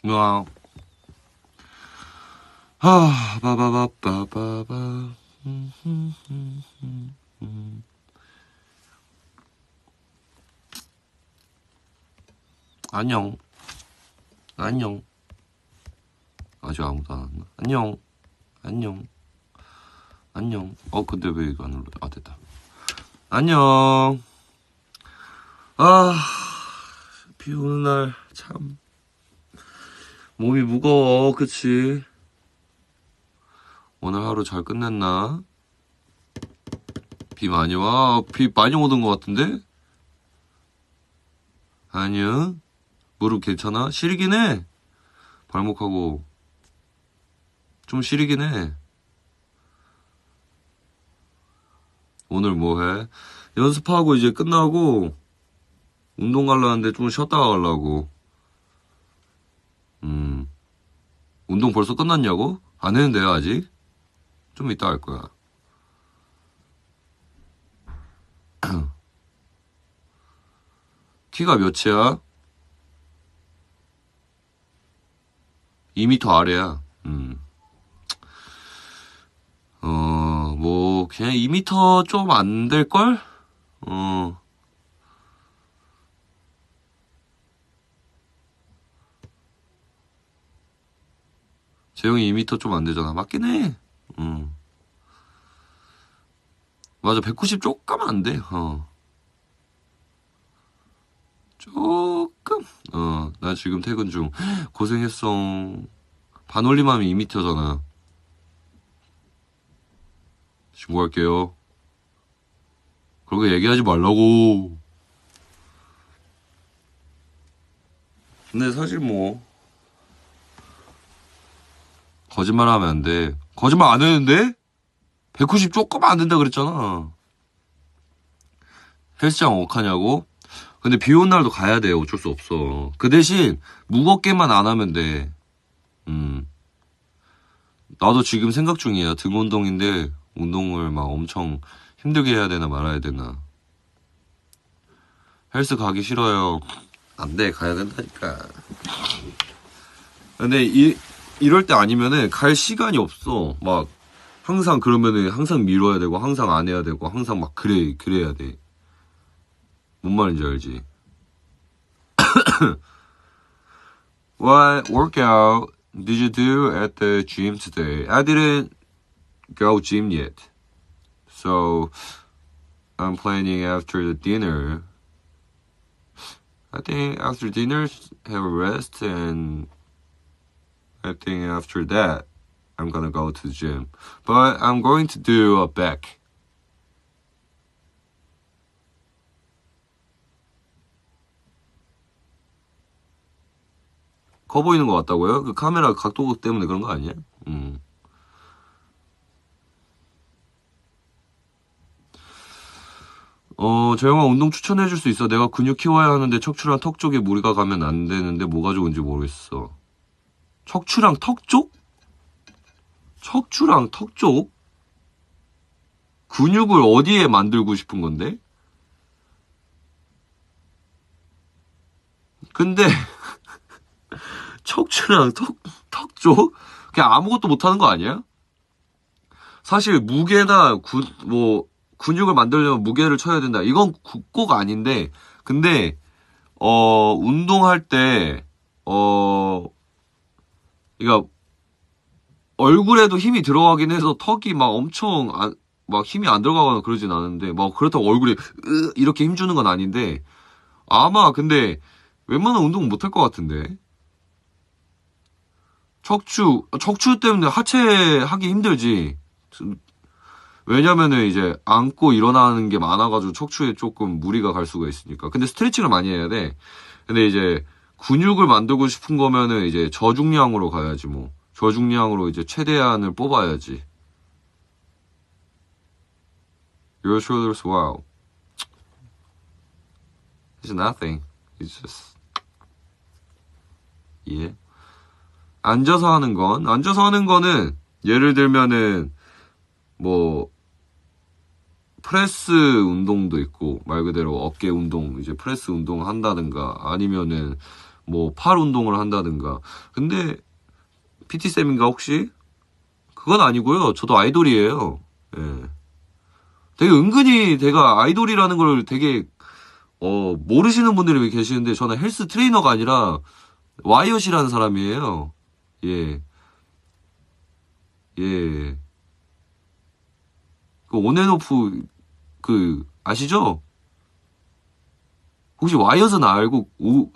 와. 바바바바바바. 안녕. 안녕. 아직 아무도 안 왔나? 안녕. 안녕. 안녕. 근데 왜 이거 안 올라? 됐다. 안녕. 비 오는 날, 참. 몸이 무거워, 그치? 오늘 하루 잘 끝냈나? 비 많이 와? 비 많이 오는 것 같은데? 아니야? 무릎 괜찮아? 시리긴 해. 발목하고. 좀 시리긴 해. 오늘 뭐 해? 연습하고 이제 끝나고 운동 가려는데 좀 쉬었다가 가려고. 운동 벌써 끝났냐고? 안 했는데요, 아직? 좀 이따 할 거야. 키가 몇이야? 2m 아래야. 뭐, 그냥 2m 좀 안 될걸? 재영이 2m 좀 안 되잖아. 맞긴 해. 맞아, 190 조금 안 돼. 조금. 나 지금 퇴근 중. 고생했어. 반올림하면 2m잖아. 신고할게요. 그렇게 얘기하지 말라고. 근데 사실 뭐 거짓말 하면 안 돼. 거짓말 안 했는데? 190 조금 안 된다 그랬잖아. 헬스장 어떡하냐고? 근데 비 온 날도 가야 돼. 어쩔 수 없어. 그 대신 무겁게만 안 하면 돼. 나도 지금 생각 중이야. 등 운동인데 운동을 막 엄청 힘들게 해야 되나 말아야 되나. 헬스 가기 싫어요. 안 돼. 가야 된다니까. 근데 이럴 때 아니면은 갈 시간이 없어. 막 항상 그러면은 항상 미뤄야 되고 항상 안 해야 되고 항상 막 그래야 돼. 뭔 말인지 알지? What workout did you do at the gym today? I didn't go gym yet. So I'm planning after the dinner. I think after dinner have a rest, and I think after that I'm gonna go to the gym. But I'm going to do a back. 커 보이는 것 같다고요? 그 카메라 각도 때문에 그런 거 아니야? 재영아 운동 추천해줄 수 있어? 내가 근육 키워야 하는데 척추랑 턱 쪽에 무리가 가면 안 되는데 뭐가 좋은지 모르겠어. 척추랑 턱 쪽? 척추랑 턱 쪽? 근육을 어디에 만들고 싶은 건데? 근데 척추랑 턱 쪽? 그냥 아무것도 못하는 거 아니야? 사실 무게나 근육을 만들려면 무게를 쳐야 된다. 이건 꼭 아닌데, 근데 운동할 때 그러니까 얼굴에도 힘이 들어가긴 해서 턱이 막 엄청 막 힘이 안 들어가거나 그러진 않은데, 막 그렇다고 얼굴에 이렇게 힘주는 건 아닌데, 아마 근데 웬만한 운동은 못할 것 같은데. 척추 때문에 하체 하기 힘들지. 왜냐면은 이제 앉고 일어나는 게 많아가지고 척추에 조금 무리가 갈 수가 있으니까. 근데 스트레칭을 많이 해야 돼. 근데 이제 근육을 만들고 싶은 거면은 이제 저중량으로 가야지 뭐. 저중량으로 이제 최대한을 뽑아야지. Your shoulders, wow. It's nothing. It's just. 예. 앉아서 하는 거는 예를 들면은 뭐 프레스 운동도 있고 말 그대로 어깨 운동, 이제 프레스 운동 한다든가, 아니면은 뭐 팔 운동을 한다든가. 근데 PT쌤인가 혹시? 그건 아니고요. 저도 아이돌이에요. 예. 되게 은근히 제가 아이돌이라는 걸 되게 모르시는 분들이 계시는데 저는 헬스 트레이너가 아니라 와이엇이라는 사람이에요. 예. 예. 그 온앤오프 아시죠? 혹시 와이엇은 알고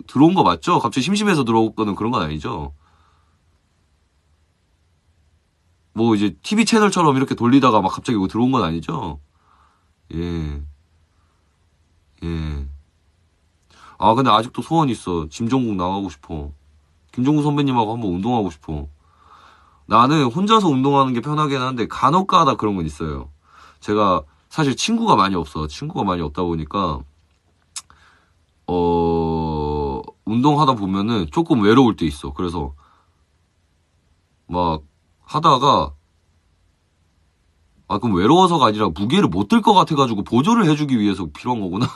들어온 거 맞죠? 갑자기 심심해서 들어오거나 그런 건 아니죠? 뭐 이제 TV 채널처럼 이렇게 돌리다가 막 갑자기 들어온 건 아니죠? 예. 예. 아, 근데 아직도 소원 있어. 짐종국 나가고 싶어. 김종국 선배님하고 한번 운동하고 싶어. 나는 혼자서 운동하는 게 편하긴 한데 간혹 가다 그런 건 있어요. 제가 사실 친구가 많이 없어. 친구가 많이 없다 보니까 운동하다 보면은 조금 외로울 때 있어. 그래서 막 하다가 그럼 외로워서가 아니라 무게를 못 들 것 같아가지고 보조를 해주기 위해서 필요한 거구나.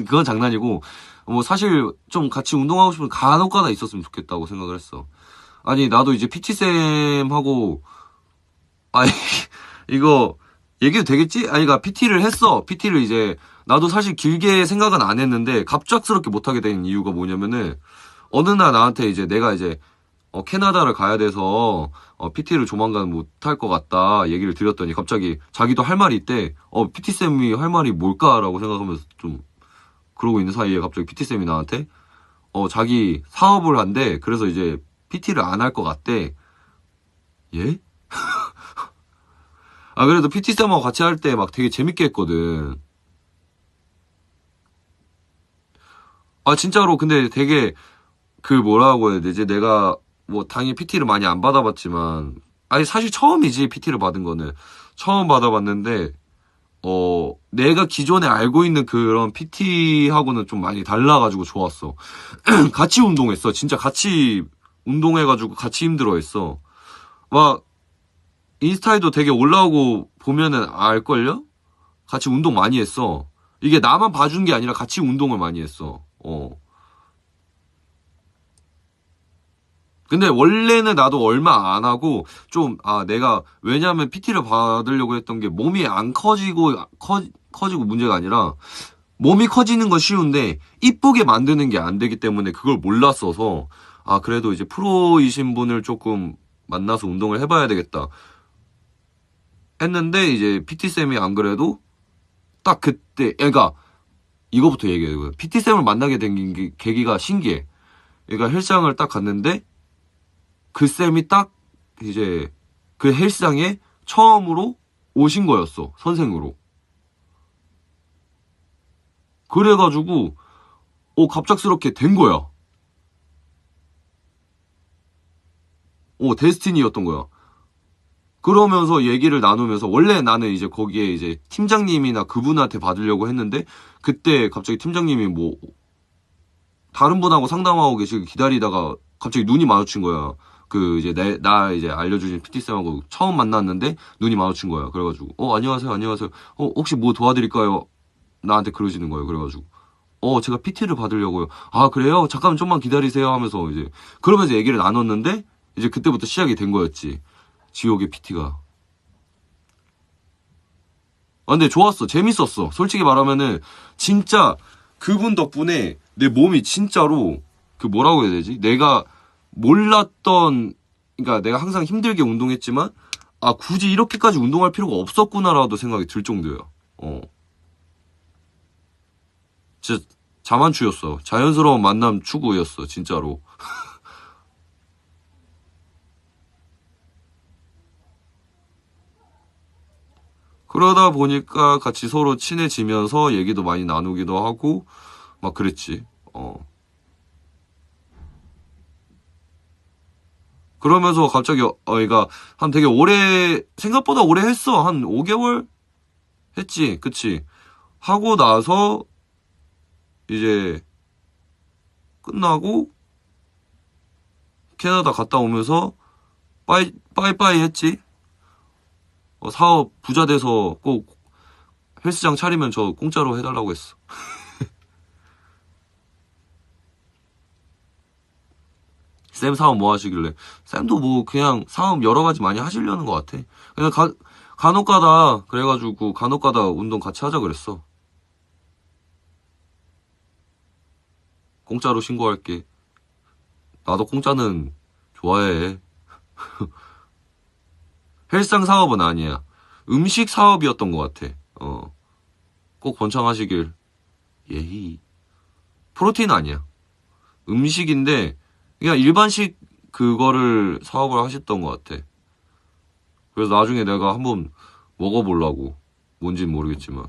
그건 장난이고 뭐 사실 좀 같이 운동하고 싶은 간혹 가다 있었으면 좋겠다고 생각을 했어. 아니 나도 이제 PT쌤하고 아니 이거 얘기도 되겠지? 아니 그러니까 PT를 했어. PT를 이제 나도 사실 길게 생각은 안 했는데 갑작스럽게 못하게 된 이유가 뭐냐면은 어느 날 나한테 이제 내가 이제 캐나다를 가야 돼서 PT를 조만간 못할 것 같다 얘기를 드렸더니 갑자기 자기도 할 말이 있대. PT쌤이 할 말이 뭘까라고 생각하면서 좀 그러고 있는 사이에 갑자기 PT쌤이 나한테 자기 사업을 한대. 그래서 이제 PT를 안 할 것 같대. 예? 그래도 PT쌤하고 같이 할 때 막 되게 재밌게 했거든. 진짜로 근데 되게 뭐라고 해야 되지? 내가 뭐 당연히 PT를 많이 안 받아봤지만 아니 사실 처음이지 PT를 받은 거는 처음 받아봤는데 내가 기존에 알고 있는 그런 PT하고는 좀 많이 달라가지고 좋았어. 같이 운동했어. 진짜 같이 운동해가지고 같이 힘들어했어. 막 인스타에도 되게 올라오고 보면은 알걸요? 같이 운동 많이 했어. 이게 나만 봐준 게 아니라 같이 운동을 많이 했어. 근데 원래는 나도 얼마 안 하고 좀 내가 왜냐면 PT를 받으려고 했던 게 몸이 안 커지고 문제가 아니라 몸이 커지는 건 쉬운데 이쁘게 만드는 게 안 되기 때문에 그걸 몰랐어서 그래도 이제 프로이신 분을 조금 만나서 운동을 해봐야 되겠다 했는데 이제 PT쌤이 안 그래도 딱 그때 그러니까 이거부터 얘기해요. PT쌤을 만나게 된 계기가 신기해. 그러니까 헬스장을 딱 갔는데 그 쌤이 딱 이제 그 헬스장에 처음으로 오신 거였어. 선생으로. 그래가지고 갑작스럽게 된 거야. 데스티니였던 거야. 그러면서 얘기를 나누면서 원래 나는 이제 거기에 이제 팀장님이나 그분한테 받으려고 했는데 그때 갑자기 팀장님이 뭐 다른 분하고 상담하고 계시고 기다리다가 갑자기 눈이 마주친 거야. 이제 나 이제 알려주신 PT쌤하고 처음 만났는데 눈이 마주친 거야. 그래가지고 안녕하세요 안녕하세요. 혹시 뭐 도와드릴까요? 나한테 그러시는 거예요. 그래가지고 제가 PT를 받으려고요. 그래요? 잠깐 좀만 기다리세요 하면서 이제 그러면서 얘기를 나눴는데 이제 그때부터 시작이 된 거였지. 지옥의 PT가. 근데 좋았어. 재밌었어. 솔직히 말하면은 진짜 그분 덕분에 내 몸이 진짜로 뭐라고 해야 되지? 내가 몰랐던 그러니까 내가 항상 힘들게 운동했지만 굳이 이렇게까지 운동할 필요가 없었구나라도 생각이 들 정도야. 진짜 자만추였어. 자연스러운 만남 추구였어. 진짜로. 그러다 보니까 같이 서로 친해지면서 얘기도 많이 나누기도 하고 막 그랬지. 그러면서 갑자기 그러니까 한 되게 생각보다 오래 했어. 한 5개월 했지. 그치? 하고 나서 이제 끝나고 캐나다 갔다 오면서 빠이빠이 했지. 사업 부자 돼서 꼭 헬스장 차리면 저 공짜로 해달라고 했어. 쌤 사업 뭐 하시길래? 쌤도 뭐 그냥 사업 여러 가지 많이 하시려는 것 같아. 그냥 간혹 가다 그래가지고 간혹 가다 운동 같이 하자 그랬어. 공짜로 신고할게. 나도 공짜는 좋아해. 헬스장 사업은 아니야. 음식 사업이었던 것 같아. 꼭 번창하시길. 예히. 프로틴 아니야. 음식인데 그냥 일반식 그거를 사업을 하셨던 것 같아. 그래서 나중에 내가 한번 먹어보려고. 뭔진 모르겠지만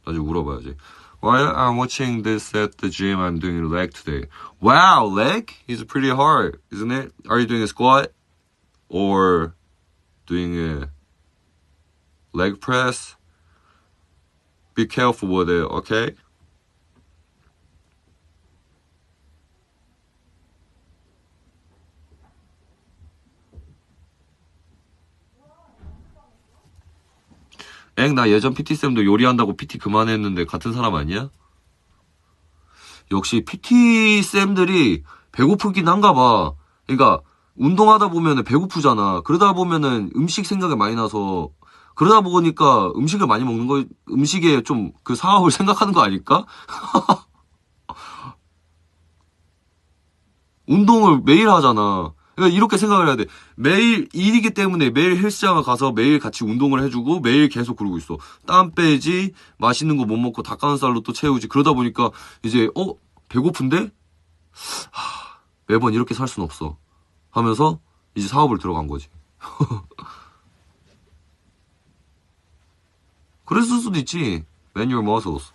나중에 물어봐야지. While I'm watching this at the gym, I'm doing leg today. Wow, leg is pretty hard, isn't it? Are you doing a squat or doing a leg press? Be careful with it, okay? 나 예전 PT쌤도 요리한다고 PT 그만했는데 같은 사람 아니야? 역시 PT쌤들이 배고프긴 한가 봐. 그러니까 운동하다 보면은 배고프잖아. 그러다 보면은 음식 생각이 많이 나서 그러다 보니까 음식을 많이 먹는 거, 음식에 좀 그 사업을 생각하는 거 아닐까? 운동을 매일 하잖아. 그러니까 이렇게 생각을 해야 돼. 매일 일이기 때문에 매일 헬스장을 가서 매일 같이 운동을 해주고 매일 계속 그러고 있어. 땀 빼지, 맛있는 거 못 먹고 닭가슴살로 또 채우지. 그러다 보니까 이제 배고픈데? 매번 이렇게 살 순 없어. 하면서 이제 사업을 들어간 거지. 그랬을 수도 있지. Man your muscles.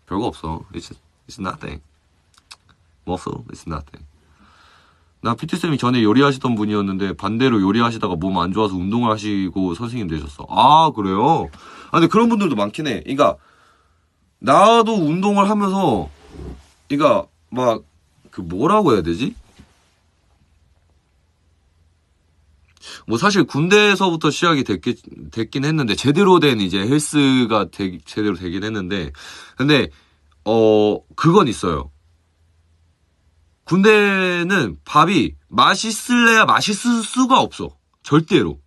별거 없어. It's nothing. Muscle, it's nothing. 나 PT쌤이 전에 요리하시던 분이었는데 반대로 요리하시다가 몸 안 좋아서 운동을 하시고 선생님 되셨어. 아, 그래요? 근데 그런 분들도 많긴 해. 그러니까 나도 운동을 하면서 그러니까 막 그 뭐라고 해야 되지? 뭐 사실 군대에서부터 시작이 됐긴 했는데 제대로 된 이제 헬스가 제대로 되긴 했는데 근데 그건 있어요. 군대는 밥이 맛있을래야 맛있을 수가 없어. 절대로.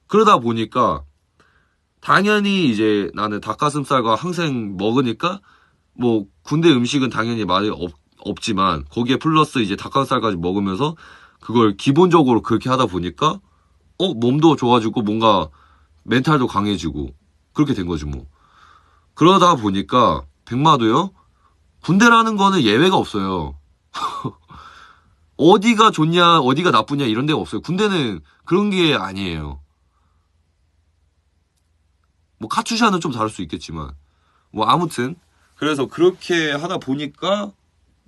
그러다 보니까 당연히 이제 나는 닭가슴살과 항생 먹으니까 뭐 군대 음식은 당연히 맛이 없지만 거기에 플러스 이제 닭가슴살까지 먹으면서 그걸 기본적으로 그렇게 하다 보니까 몸도 좋아지고 뭔가 멘탈도 강해지고 그렇게 된 거지 뭐. 그러다 보니까 백마도요. 군대라는 거는 예외가 없어요. 어디가 좋냐, 어디가 나쁘냐 이런 데가 없어요. 군대는 그런 게 아니에요. 뭐 카투샤는 좀 다를 수 있겠지만 뭐 아무튼 그래서 그렇게 하다 보니까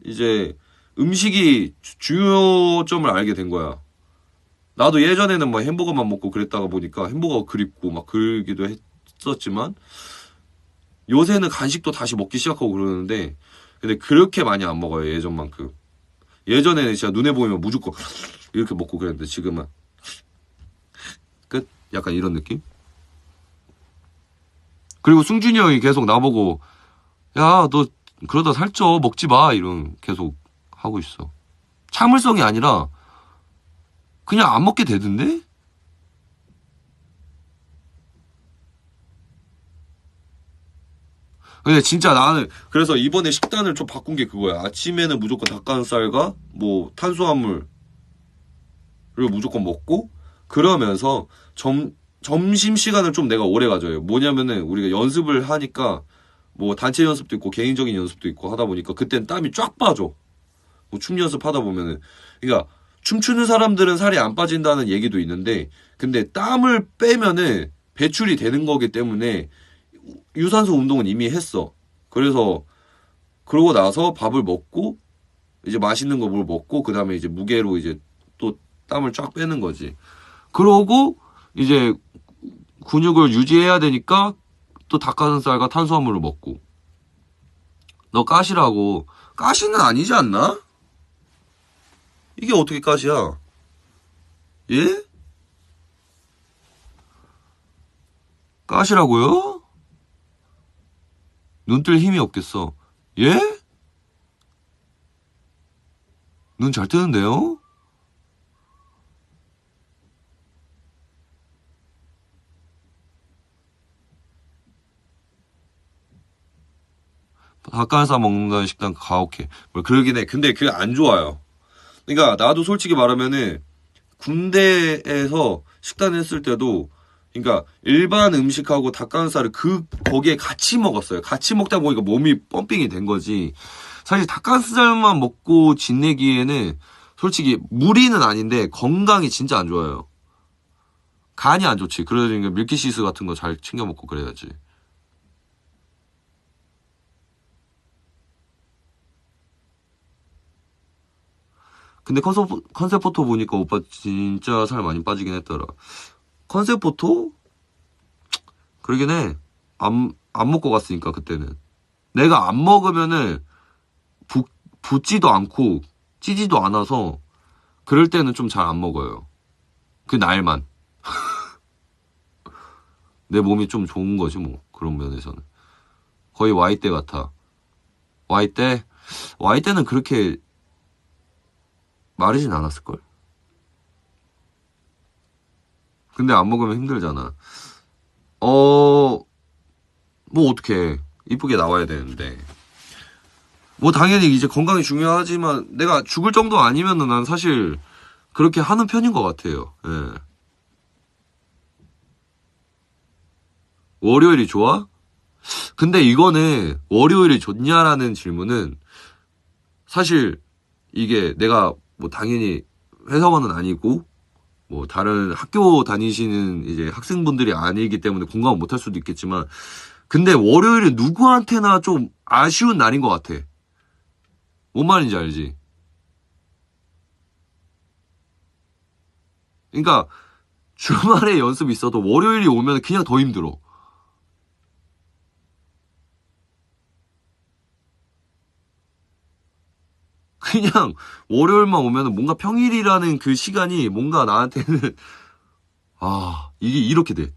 이제 음식이 중요점을 알게 된 거야. 나도 예전에는 뭐 햄버거만 먹고 그랬다가 보니까 햄버거 그립고 막 그러기도 했었지만 요새는 간식도 다시 먹기 시작하고 그러는데 근데 그렇게 많이 안 먹어요. 예전만큼. 예전에는 진짜 눈에 보이면 무조건 이렇게 먹고 그랬는데 지금은 끝? 약간 이런 느낌? 그리고 승준이 형이 계속 나보고 야, 너 그러다 살쪄 먹지 마 이런 계속 하고 있어. 참을성이 아니라 그냥 안 먹게 되던데? 근데 진짜 나는 그래서 이번에 식단을 좀 바꾼 게 그거야. 아침에는 무조건 닭가슴살과 뭐 탄수화물을 무조건 먹고 그러면서 점심 시간을 좀 내가 오래 가져요. 뭐냐면은 우리가 연습을 하니까 뭐 단체 연습도 있고 개인적인 연습도 있고 하다 보니까 그땐 땀이 쫙 빠져. 뭐 춤 연습하다 보면은 그러니까 춤추는 사람들은 살이 안 빠진다는 얘기도 있는데 근데 땀을 빼면은 배출이 되는 거기 때문에 유산소 운동은 이미 했어. 그래서 그러고 나서 밥을 먹고 이제 맛있는 거 뭘 먹고 그다음에 이제 무게로 이제 또 땀을 쫙 빼는 거지. 그러고 이제 근육을 유지해야 되니까 또 닭가슴살과 탄수화물을 먹고. 너 가시라고. 가시는 아니지 않나? 이게 어떻게 가시야? 예? 가시라고요? 눈 뜰 힘이 없겠어. 예? 눈 잘 뜨는데요? 닭가슴살 먹는다는 식당 가혹해. 뭐 그러긴 해. 근데 그게 안 좋아요. 그러니까 나도 솔직히 말하면은 군대에서 식단 했을 때도 그러니까 일반 음식하고 닭가슴살을 거기에 같이 먹었어요. 같이 먹다 보니까 몸이 펌핑이 된 거지. 사실 닭가슴살만 먹고 지내기에는 솔직히 무리는 아닌데 건강이 진짜 안 좋아요. 간이 안 좋지. 그러니까 밀키시스 같은 거 잘 챙겨 먹고 그래야지. 근데 컨셉 포토 보니까 오빠 진짜 살 많이 빠지긴 했더라. 컨셉 포토? 그러긴 해. 안 먹고 갔으니까, 그때는. 내가 안 먹으면은, 붓지도 않고, 찌지도 않아서, 그럴 때는 좀 잘 안 먹어요. 그 날만. 내 몸이 좀 좋은 거지, 뭐. 그런 면에서는. 거의 Y대 같아. Y대? Y대는 그렇게 마르진 않았을걸? 근데 안 먹으면 힘들잖아. 뭐 어떡해. 이쁘게 나와야 되는데. 뭐 당연히 이제 건강이 중요하지만 내가 죽을 정도 아니면은 난 사실 그렇게 하는 편인 것 같아요. 예. 월요일이 좋아? 근데 이거는 월요일이 좋냐라는 질문은 사실 이게 내가 뭐 당연히 회사원은 아니고 뭐 다른 학교 다니시는 이제 학생분들이 아니기 때문에 공감을 못할 수도 있겠지만 근데 월요일은 누구한테나 좀 아쉬운 날인 것 같아. 뭔 말인지 알지? 그러니까 주말에 연습이 있어도 월요일이 오면 그냥 더 힘들어. 그냥 월요일만 오면은 뭔가 평일이라는 그 시간이 뭔가 나한테는 아 이게 이렇게 돼.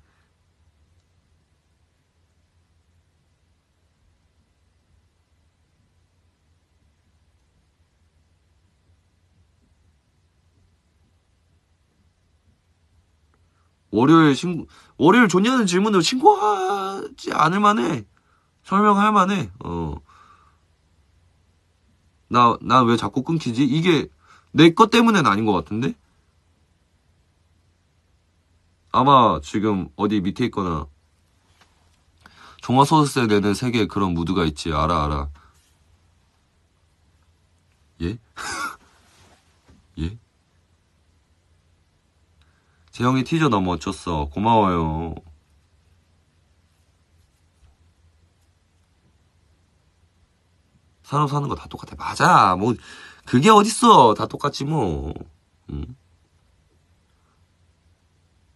월요일 신고 월요일 좋냐는 질문을 신고하지 않을 만해. 설명할 만해. 나 왜 자꾸 끊기지? 이게 내 것 때문엔 아닌 것 같은데? 아마 지금 어디 밑에 있거나 종합소득세 내는 세계에 그런 무드가 있지. 알아, 알아. 예? 예? 재영이 티저 너무 멋졌어. 고마워요. 사람 사는 거 다 똑같아. 맞아. 뭐, 그게 어딨어. 다 똑같지, 뭐. 응?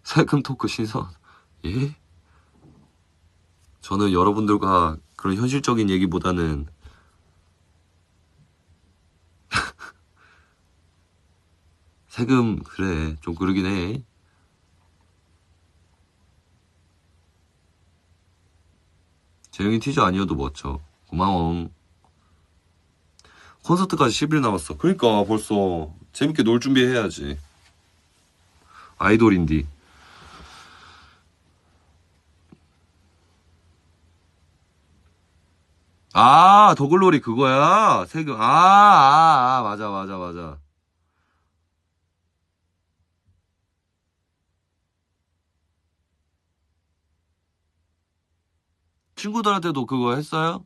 세금 토크 신선. 예? 저는 여러분들과 그런 현실적인 얘기보다는 세금, 그래. 좀 그러긴 해. 재영이 티저 아니어도 멋져. 고마워. 콘서트까지 10일 남았어. 그러니까 벌써 재밌게 놀 준비해야지. 아이돌인디. 아, 더글로리 그거야? 세금. 맞아, 맞아, 맞아. 친구들한테도 그거 했어요?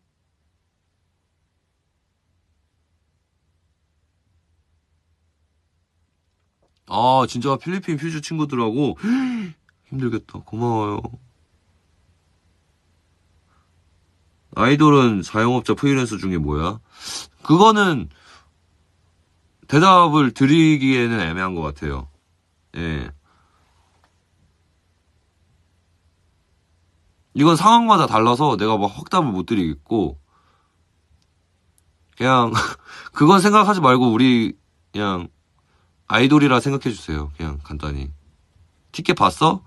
아, 진짜 필리핀 퓨즈 친구들하고 힘들겠다. 고마워요. 아이돌은 자영업자 프리랜서 중에 뭐야? 그거는 대답을 드리기에는 애매한 것 같아요. 예. 이건 상황마다 달라서 내가 막 확답을 못 드리겠고, 그냥, 그건 생각하지 말고 우리, 그냥, 아이돌이라 생각해 주세요. 그냥 간단히. 티켓 봤어?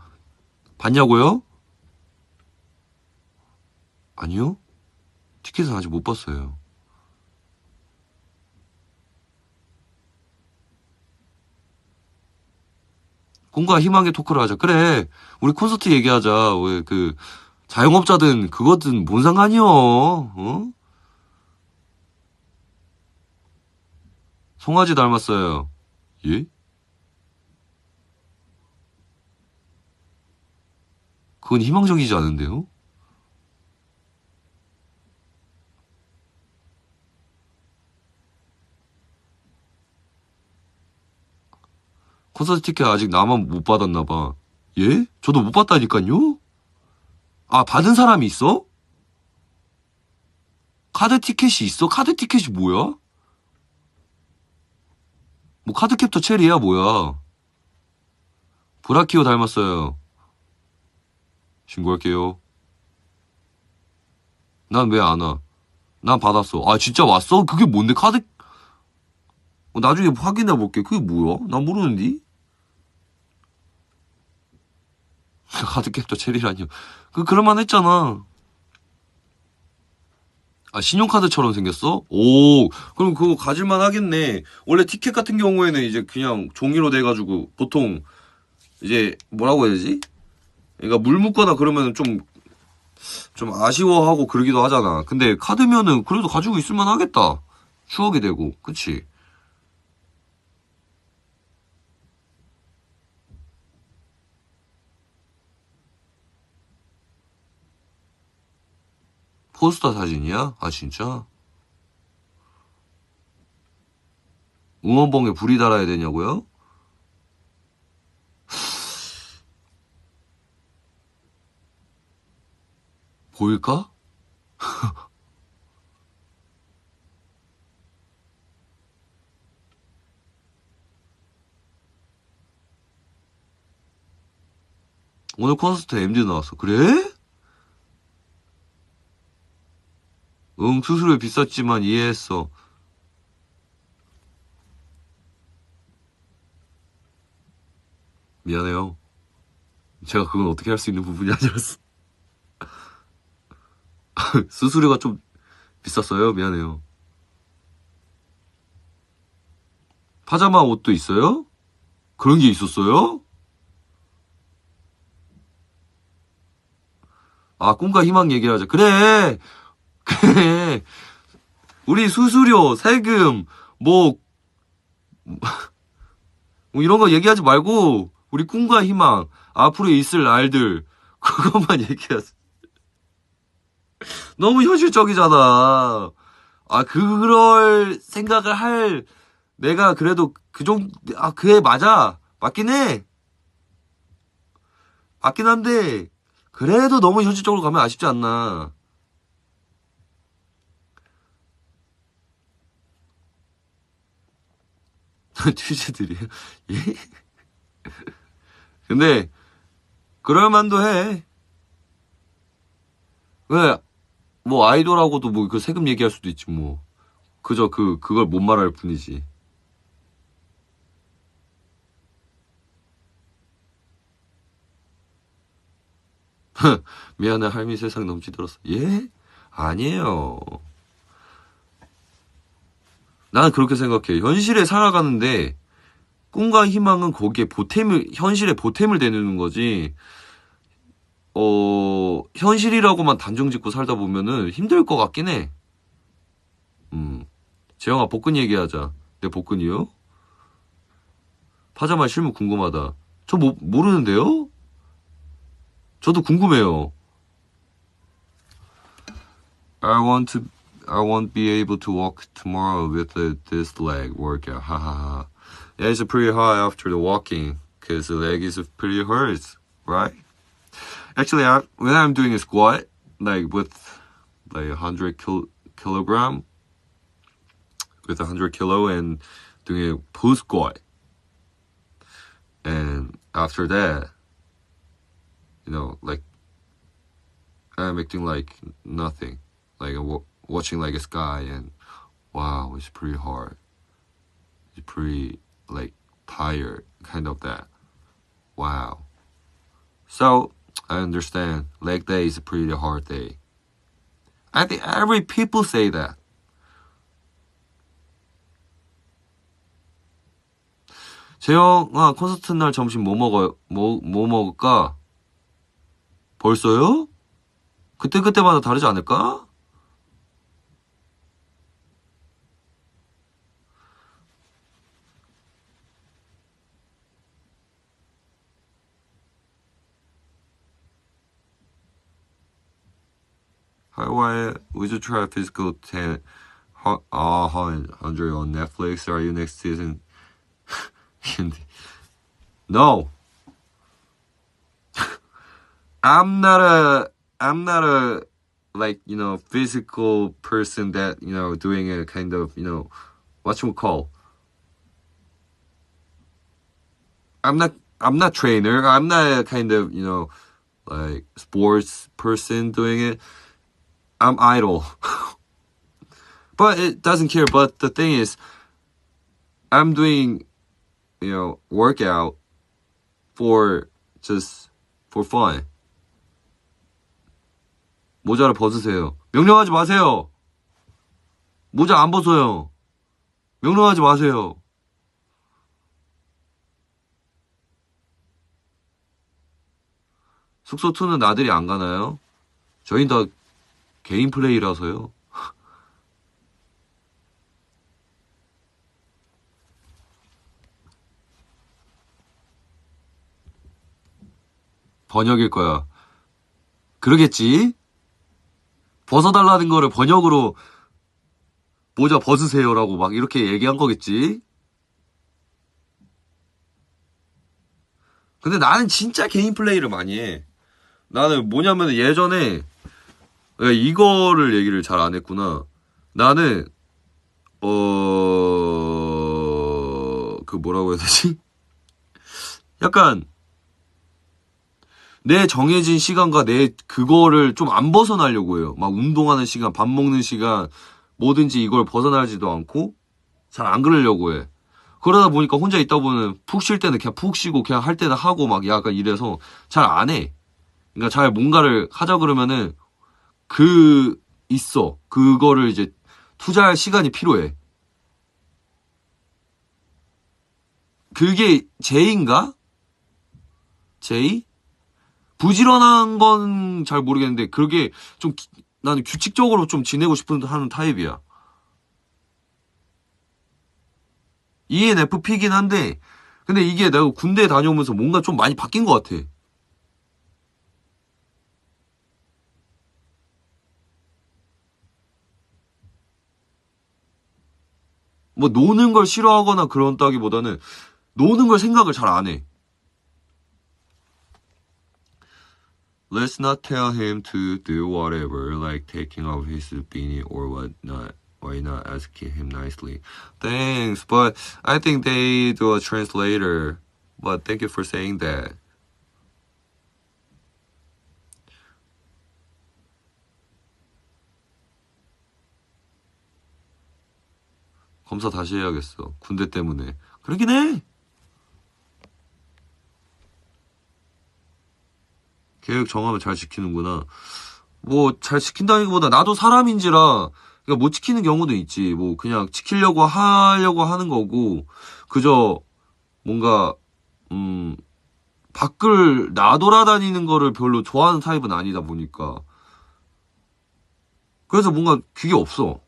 봤냐고요? 아니요? 티켓은 아직 못 봤어요. 꿈과 희망의 토크를 하자. 그래, 우리 콘서트 얘기하자. 왜 그 자영업자든 그거든 뭔 상관이여. 어? 송아지 닮았어요. 예? 그건 희망적이지 않은데요? 콘서트 티켓 아직 나만 못 받았나 봐. 예? 저도 못 받다니까요? 아, 받은 사람이 있어? 카드 티켓이 있어? 카드 티켓이 뭐야? 뭐 카드캡터 체리야 뭐야? 브라키오 닮았어요. 신고할게요. 난 왜 안 와? 난 받았어. 아 진짜 왔어? 그게 뭔데 카드? 나중에 확인해 볼게. 그게 뭐야? 난 모르는디? 카드캡터 체리라니요. 그럴만 했잖아. 아 신용카드처럼 생겼어? 오 그럼 그거 가질만 하겠네. 원래 티켓 같은 경우에는 이제 그냥 종이로 돼가지고 보통 이제 뭐라고 해야 되지? 그러니까 물 묻거나 그러면 좀 아쉬워하고 그러기도 하잖아. 근데 카드면은 그래도 가지고 있을만 하겠다. 추억이 되고, 그치? 포스터 사진이야? 아, 진짜? 응원봉에 불이 달아야 되냐고요? 보일까? 오늘 콘서트 MD 나왔어. 그래? 응, 수수료 비쌌지만 이해했어. 미안해요. 제가 그건 어떻게 할 수 있는 부분이 아니었어. 수수료가 좀 비쌌어요? 미안해요. 파자마 옷도 있어요? 그런 게 있었어요? 아, 꿈과 희망 얘기하자. 그래! 그래! 우리 수수료, 세금, 뭐, 뭐 이런 거 얘기하지 말고, 우리 꿈과 희망, 앞으로 있을 날들, 그것만 얘기하자. 너무 현실적이잖아. 아, 그럴 생각을 할, 내가 그래도 그게 맞아. 맞긴 해. 맞긴 한데, 그래도 너무 현실적으로 가면 아쉽지 않나. 퀴즈들이. 예? 근데, 그럴만도 해. 왜, 뭐, 아이돌하고도 뭐, 그 세금 얘기할 수도 있지, 뭐. 그저 그걸 못 말할 뿐이지. 미안해, 할미 세상 넘치들었어. 예? 아니에요. 나는 그렇게 생각해. 현실에 살아가는데, 꿈과 희망은 거기에 현실에 보탬을 되는 거지. 현실이라고만 단정 짓고 살다 보면은 힘들 것 같긴 해. 재영아, 복근 얘기하자. 내 복근이요? 파자마 실무 궁금하다. 저 모르는데요? 저도 궁금해요. I want to, I won't be able to walk tomorrow with this leg workout. Hahaha. Yeah, it's pretty hard after the walking, cause the leg is pretty hurts, right? Actually, when I'm doing a squat, like with like 100 kilogram, with 100 kilo and doing a pull squat, and after that, like I'm acting like nothing, like watching like a sky, and wow, it's pretty hard. It's pretty like tired, kind of that. Wow. So I understand. Leg day is a pretty hard day. I think every people say that. 재영아, 콘서트 날 점심 뭐 먹을까? 벌써요? 그때그때마다 다르지 않을까? Why would you try physical 100 on Netflix? Are you next season? No. I'm not a like, physical person that, doing a kind of, whatchamacall. I'm not trainer. I'm not a kind of, like sports person doing it. I'm idle. But it doesn't care. But the thing is, I'm doing, workout for fun. 모자를 벗으세요. 명령하지 마세요. 모자 안 벗어요. 명령하지 마세요. 숙소 2는 나들이 안 가나요? 저희는 다 개인 플레이라서요. 번역일 거야. 그러겠지? 벗어달라는 거를 번역으로 모자 벗으세요라고 막 이렇게 얘기한 거겠지? 근데 나는 진짜 개인 플레이를 많이 해. 나는 뭐냐면 예전에 이거를 얘기를 잘 안 했구나. 나는 그 뭐라고 해야 되지? 약간 내 정해진 시간과 내 그거를 좀 안 벗어나려고 해요. 막 운동하는 시간, 밥 먹는 시간, 뭐든지 이걸 벗어나지도 않고 잘 안 그러려고 해. 그러다 보니까 혼자 있다 보면 푹 쉴 때는 그냥 푹 쉬고 그냥 할 때는 하고 막 약간 이래서 잘 안 해. 그러니까 잘 뭔가를 하자 그러면은 그거를 이제 투자할 시간이 필요해. 그게 제인가? 제이? 부지런한 건 잘 모르겠는데 그게 좀 나는 규칙적으로 좀 지내고 싶은 하는 타입이야. ENFP긴 한데 근데 이게 내가 군대 다녀오면서 뭔가 좀 많이 바뀐 것 같아. 뭐 노는 걸 싫어하거나 그런다기보다는 노는 걸 생각을 잘 안 해. Let's not tell him to do whatever, like taking off his beanie or whatnot. Why not ask him nicely? Thanks, but I think they do a translator. But thank you for saying that. 검사 다시 해야겠어. 군대 때문에. 그러긴 해. 계획 정하면 잘 지키는구나. 뭐 잘 지킨다기보다 나도 사람인지라 그러니까 못 지키는 경우도 있지. 뭐 그냥 지키려고 하려고 하는 거고 그저 뭔가 밖을 나돌아다니는 거를 별로 좋아하는 타입은 아니다 보니까 그래서 뭔가 그게 없어.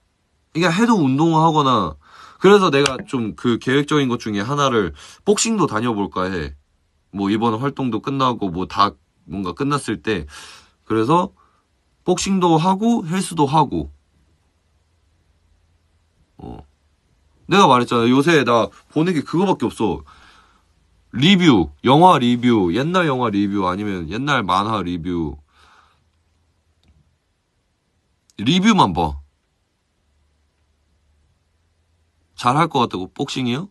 이게 해도 운동하거나 그래서 내가 좀 그 계획적인 것 중에 하나를 복싱도 다녀볼까 해. 뭐 이번 활동도 끝나고 뭐 다 뭔가 끝났을 때 그래서 복싱도 하고 헬스도 하고 내가 말했잖아. 요새 나 보는 게 그거밖에 없어. 리뷰, 영화 리뷰, 옛날 영화 리뷰 아니면 옛날 만화 리뷰 리뷰만 봐. 잘할 것 같다고 복싱이요?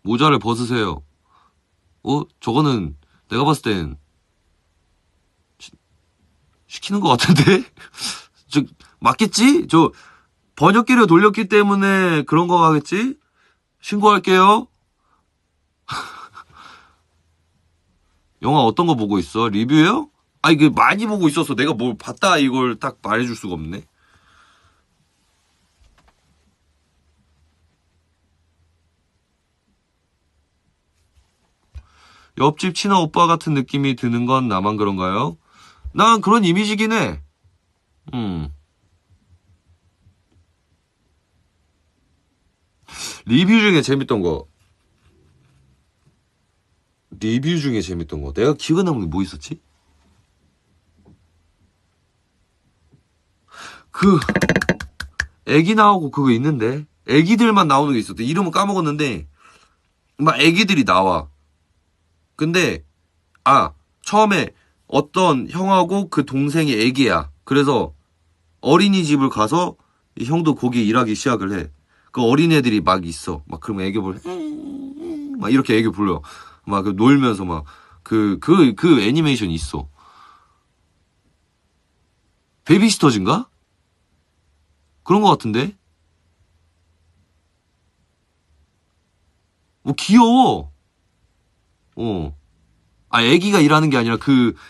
모자를 벗으세요. 저거는 내가 봤을 땐 시키는 것 같은데? 맞겠지? 번역기를 돌렸기 때문에 그런 거 가겠지? 신고할게요. 영화 어떤 거 보고 있어? 리뷰요? 아, 이게 많이 보고 있어서 내가 뭘 봤다 이걸 딱 말해줄 수가 없네. 옆집 친한 오빠 같은 느낌이 드는 건 나만 그런가요? 난 그런 이미지긴 해. 리뷰 중에 재밌던 거. 리뷰 중에 재밌던 거. 내가 기억에 남는 게 뭐 있었지? 애기 나오고 그거 있는데. 애기들만 나오는 게 있었대. 이름은 까먹었는데. 막 애기들이 나와. 근데, 처음에 어떤 형하고 그 동생이 애기야. 그래서 어린이집을 가서 이 형도 거기 일하기 시작을 해. 그 어린애들이 막 있어. 막 그러면 애교 불러. 막 이렇게 애교 불러. 막 놀면서 막 그 애니메이션이 있어. 베이비시터즈인가? 그런 거 같은데? 귀여워. 애기가 일하는 게 아니라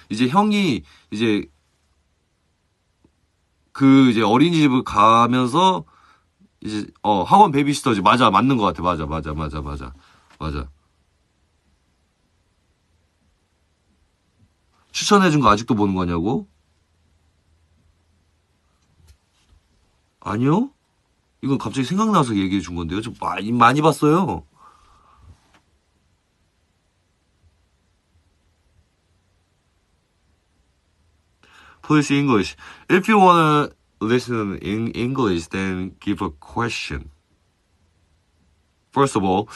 이제 형이 이제 이제 어린이집을 가면서 이제 학원 베이비시터즈 맞아 맞는 것 같아. 맞아. 추천해준 거 아직도 보는 거냐고? 아니요? 이건 갑자기 생각나서 얘기해 준 건데요. 좀 많이 봤어요. Please English. If you wanna listen in English, then give a question. First of all,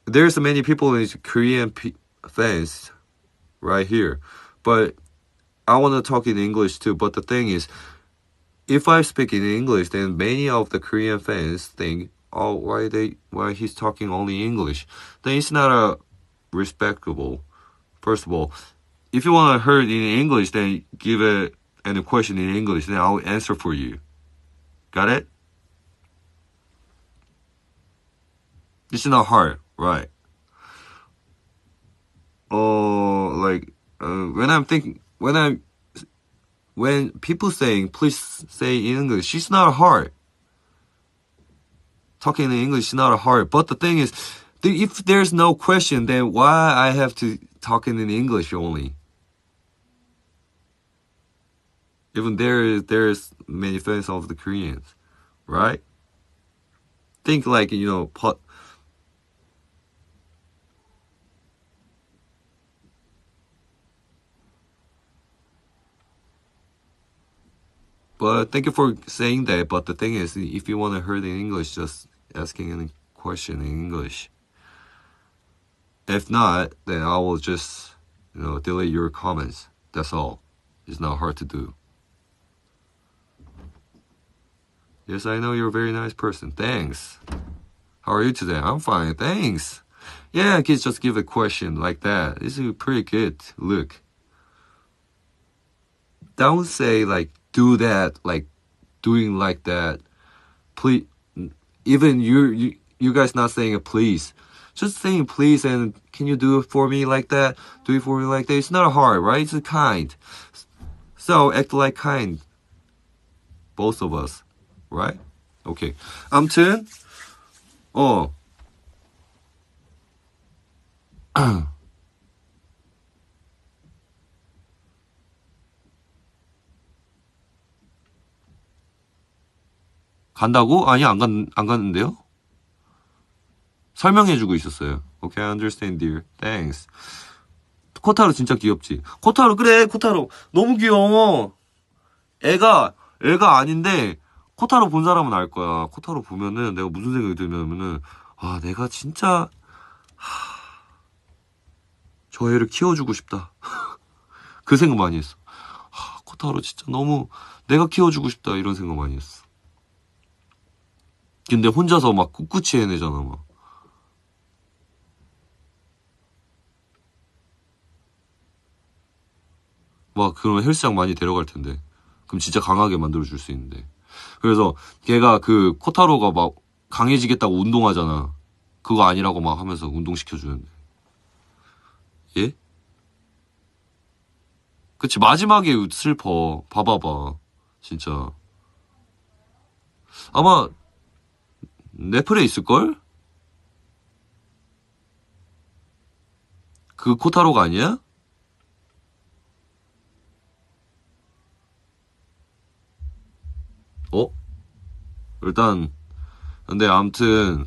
there's many people in Korean fans right here, but I wanna talk in English too. But the thing is, if I speak in English, then many of the Korean fans think, oh, why he's talking only English? Then it's not a respectable. First of all, if you want to hear it in English, then give it any question in English, then I'll answer for you. Got it? It's not hard, right? When people saying please say in English, it's not hard. Talking in English is not hard. But the thing is, if there's no question, then why I have to talking in English only? Even there's many fans of the Koreans, right? Think like, but thank you for saying that. But the thing is, if you want to hear it in English, just asking any question in English. If not, then I will just, delete your comments. That's all. It's not hard to do. Yes, I know you're a very nice person. Thanks. How are you today? I'm fine. Thanks. Yeah, kids just give a question like that. This is pretty good. Look. Don't say like, do that, like doing like that. Please, even you guys not saying a please. Just saying please and can you do it for me like that? Do it for me like that. It's not hard, right? It's kind. So act like kind. Both of us. Right? Okay. 아무튼 간다고? 아니 안 갔는데요? 설명해주고 있었어요. Okay, I understand, dear. Thanks. 코타로 진짜 귀엽지? 코타로 그래, 코타로 너무 귀여워. 애가 아닌데 코타로 본 사람은 알 거야. 코타로 보면은 내가 무슨 생각이 들냐면은 내가 진짜 저 애를 키워주고 싶다. 그 생각 많이 했어. 코타로 진짜 너무 내가 키워주고 싶다 이런 생각 많이 했어. 근데 혼자서 막 꿋꿋이 해내잖아 막. 그러면 헬스장 많이 데려갈 텐데. 그럼 진짜 강하게 만들어줄 수 있는데. 그래서 걔가 코타로가 막 강해지겠다고 운동하잖아. 그거 아니라고 막 하면서 운동시켜주는데. 예? 그치, 마지막에 슬퍼. 봐봐봐. 진짜. 아마, 넷플에 있을걸? 그 코타로가 아니야? 어? 일단, 근데 아무튼,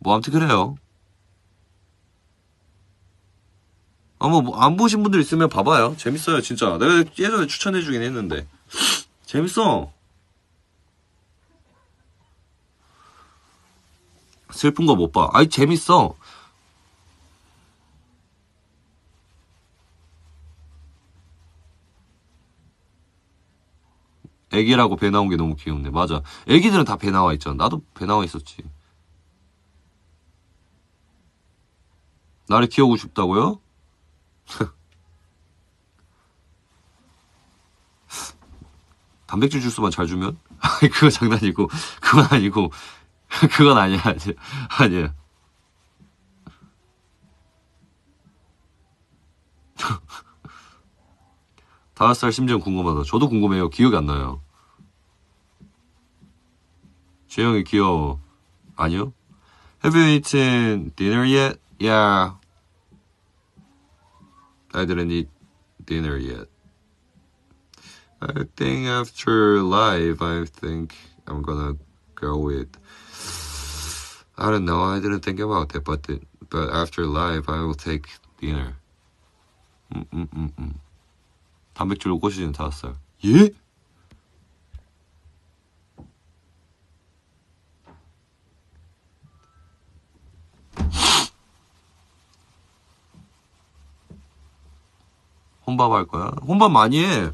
아무튼 그래요. 안 보신 분들 있으면 봐봐요. 재밌어요, 진짜. 내가 예전에 추천해주긴 했는데. 재밌어. 슬픈 거 못 봐. 아이, 재밌어. 애기라고 배 나온 게 너무 귀엽네. 맞아. 애기들은 다 배 나와 있잖아. 나도 배 나와 있었지. 나를 키우고 싶다고요? 단백질 주스만 잘 주면? 아니, 그거 장난이고, 그건 아니고, 그건 아니야, 아니야. 아니야. 5살 심지어 궁금하다. 저도 궁금해요. 기억이 안 나요. 재영이 귀여워. 아니요? Have you eaten dinner yet? Yeah. I didn't eat dinner yet. I think after live, I think I'm gonna go with. I don't know. I didn't think about it, but after live, I will take dinner. 단백질로 꼬시는 5살. 예? 혼밥 할 거야? 혼밥 많이 해.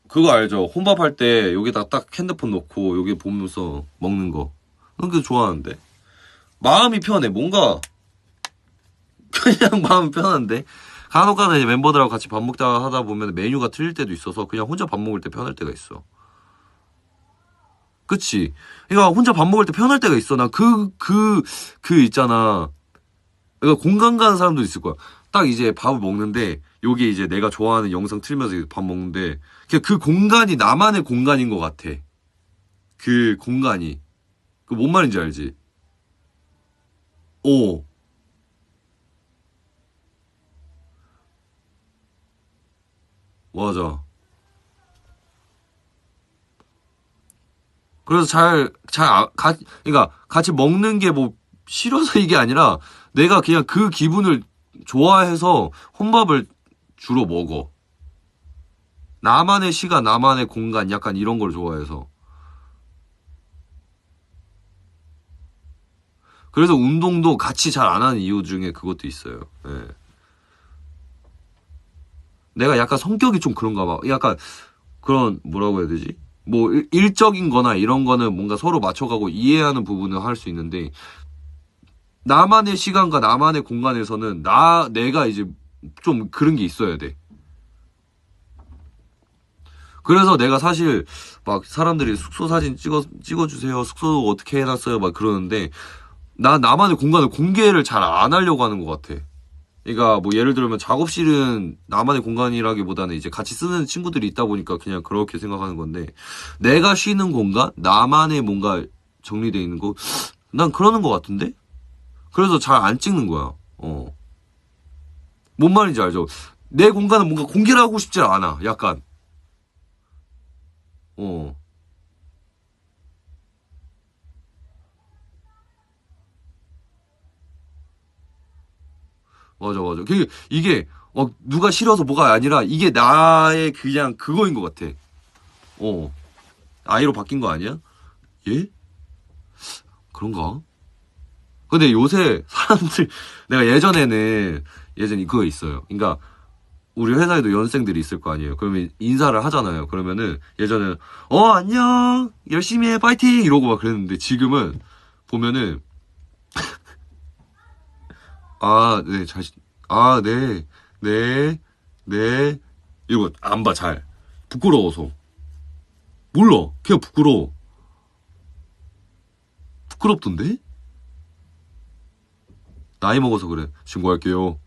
그거 알죠? 혼밥 할 때 여기다 딱 핸드폰 놓고 여기 보면서 먹는 거. 그거 좋아하는데. 마음이 편해. 뭔가 그냥 마음이 편한데. 간혹가다 이제 멤버들하고 같이 밥 먹다 하다 보면 메뉴가 틀릴 때도 있어서 그냥 혼자 밥 먹을 때 편할 때가 있어. 그치? 그러니까 혼자 밥 먹을 때 편할 때가 있어. 나 있잖아. 그러니까 공감 가는 사람도 있을 거야. 딱 이제 밥을 먹는데 여기 이제 내가 좋아하는 영상 틀면서 밥 먹는데 그냥 그 공간이 나만의 공간인 것 같아. 그 공간이. 그 뭔 말인지 알지? 오. 맞아. 그래서 그러니까 같이 먹는 게 뭐 싫어서 이게 아니라 내가 그냥 그 기분을 좋아해서 혼밥을 주로 먹어. 나만의 시간, 나만의 공간, 약간 이런 걸 좋아해서. 그래서 운동도 같이 잘 안 하는 이유 중에 그것도 있어요. 예. 내가 약간 성격이 좀 그런가 봐. 약간 그런, 뭐라고 해야 되지? 뭐, 일적인 거나 이런 거는 뭔가 서로 맞춰가고 이해하는 부분을 할 수 있는데, 나만의 시간과 나만의 공간에서는 내가 이제 좀 그런 게 있어야 돼. 그래서 내가 사실 막 사람들이 숙소 사진 찍어주세요. 숙소 어떻게 해놨어요. 막 그러는데, 나만의 공간을 공개를 잘 안 하려고 하는 것 같아. 그러니까 뭐 예를 들면 작업실은 나만의 공간이라기보다는 이제 같이 쓰는 친구들이 있다 보니까 그냥 그렇게 생각하는 건데, 내가 쉬는 공간, 나만의 뭔가 정리되어 있는 거, 난 그러는 것 같은데? 그래서 잘 안 찍는 거야. 뭔 말인지 알죠? 내 공간은 뭔가 공개를 하고 싶지 않아. 약간. 어. 맞아, 맞아. 이게, 누가 싫어서 뭐가 아니라, 이게 나의 그냥 그거인 것 같아. 어. 아이로 바뀐 거 아니야? 예? 그런가? 근데 요새 사람들, 내가 예전에 그거 있어요. 그러니까, 우리 회사에도 연생들이 있을 거 아니에요. 그러면 인사를 하잖아요. 그러면은, 예전에는, 안녕! 열심히 해! 파이팅! 이러고 막 그랬는데, 지금은, 보면은, 아, 네, 네, 네, 네. 이거 안 봐, 잘. 부끄러워서. 몰라. 그냥 부끄러워. 부끄럽던데? 나이 먹어서 그래. 신고할게요.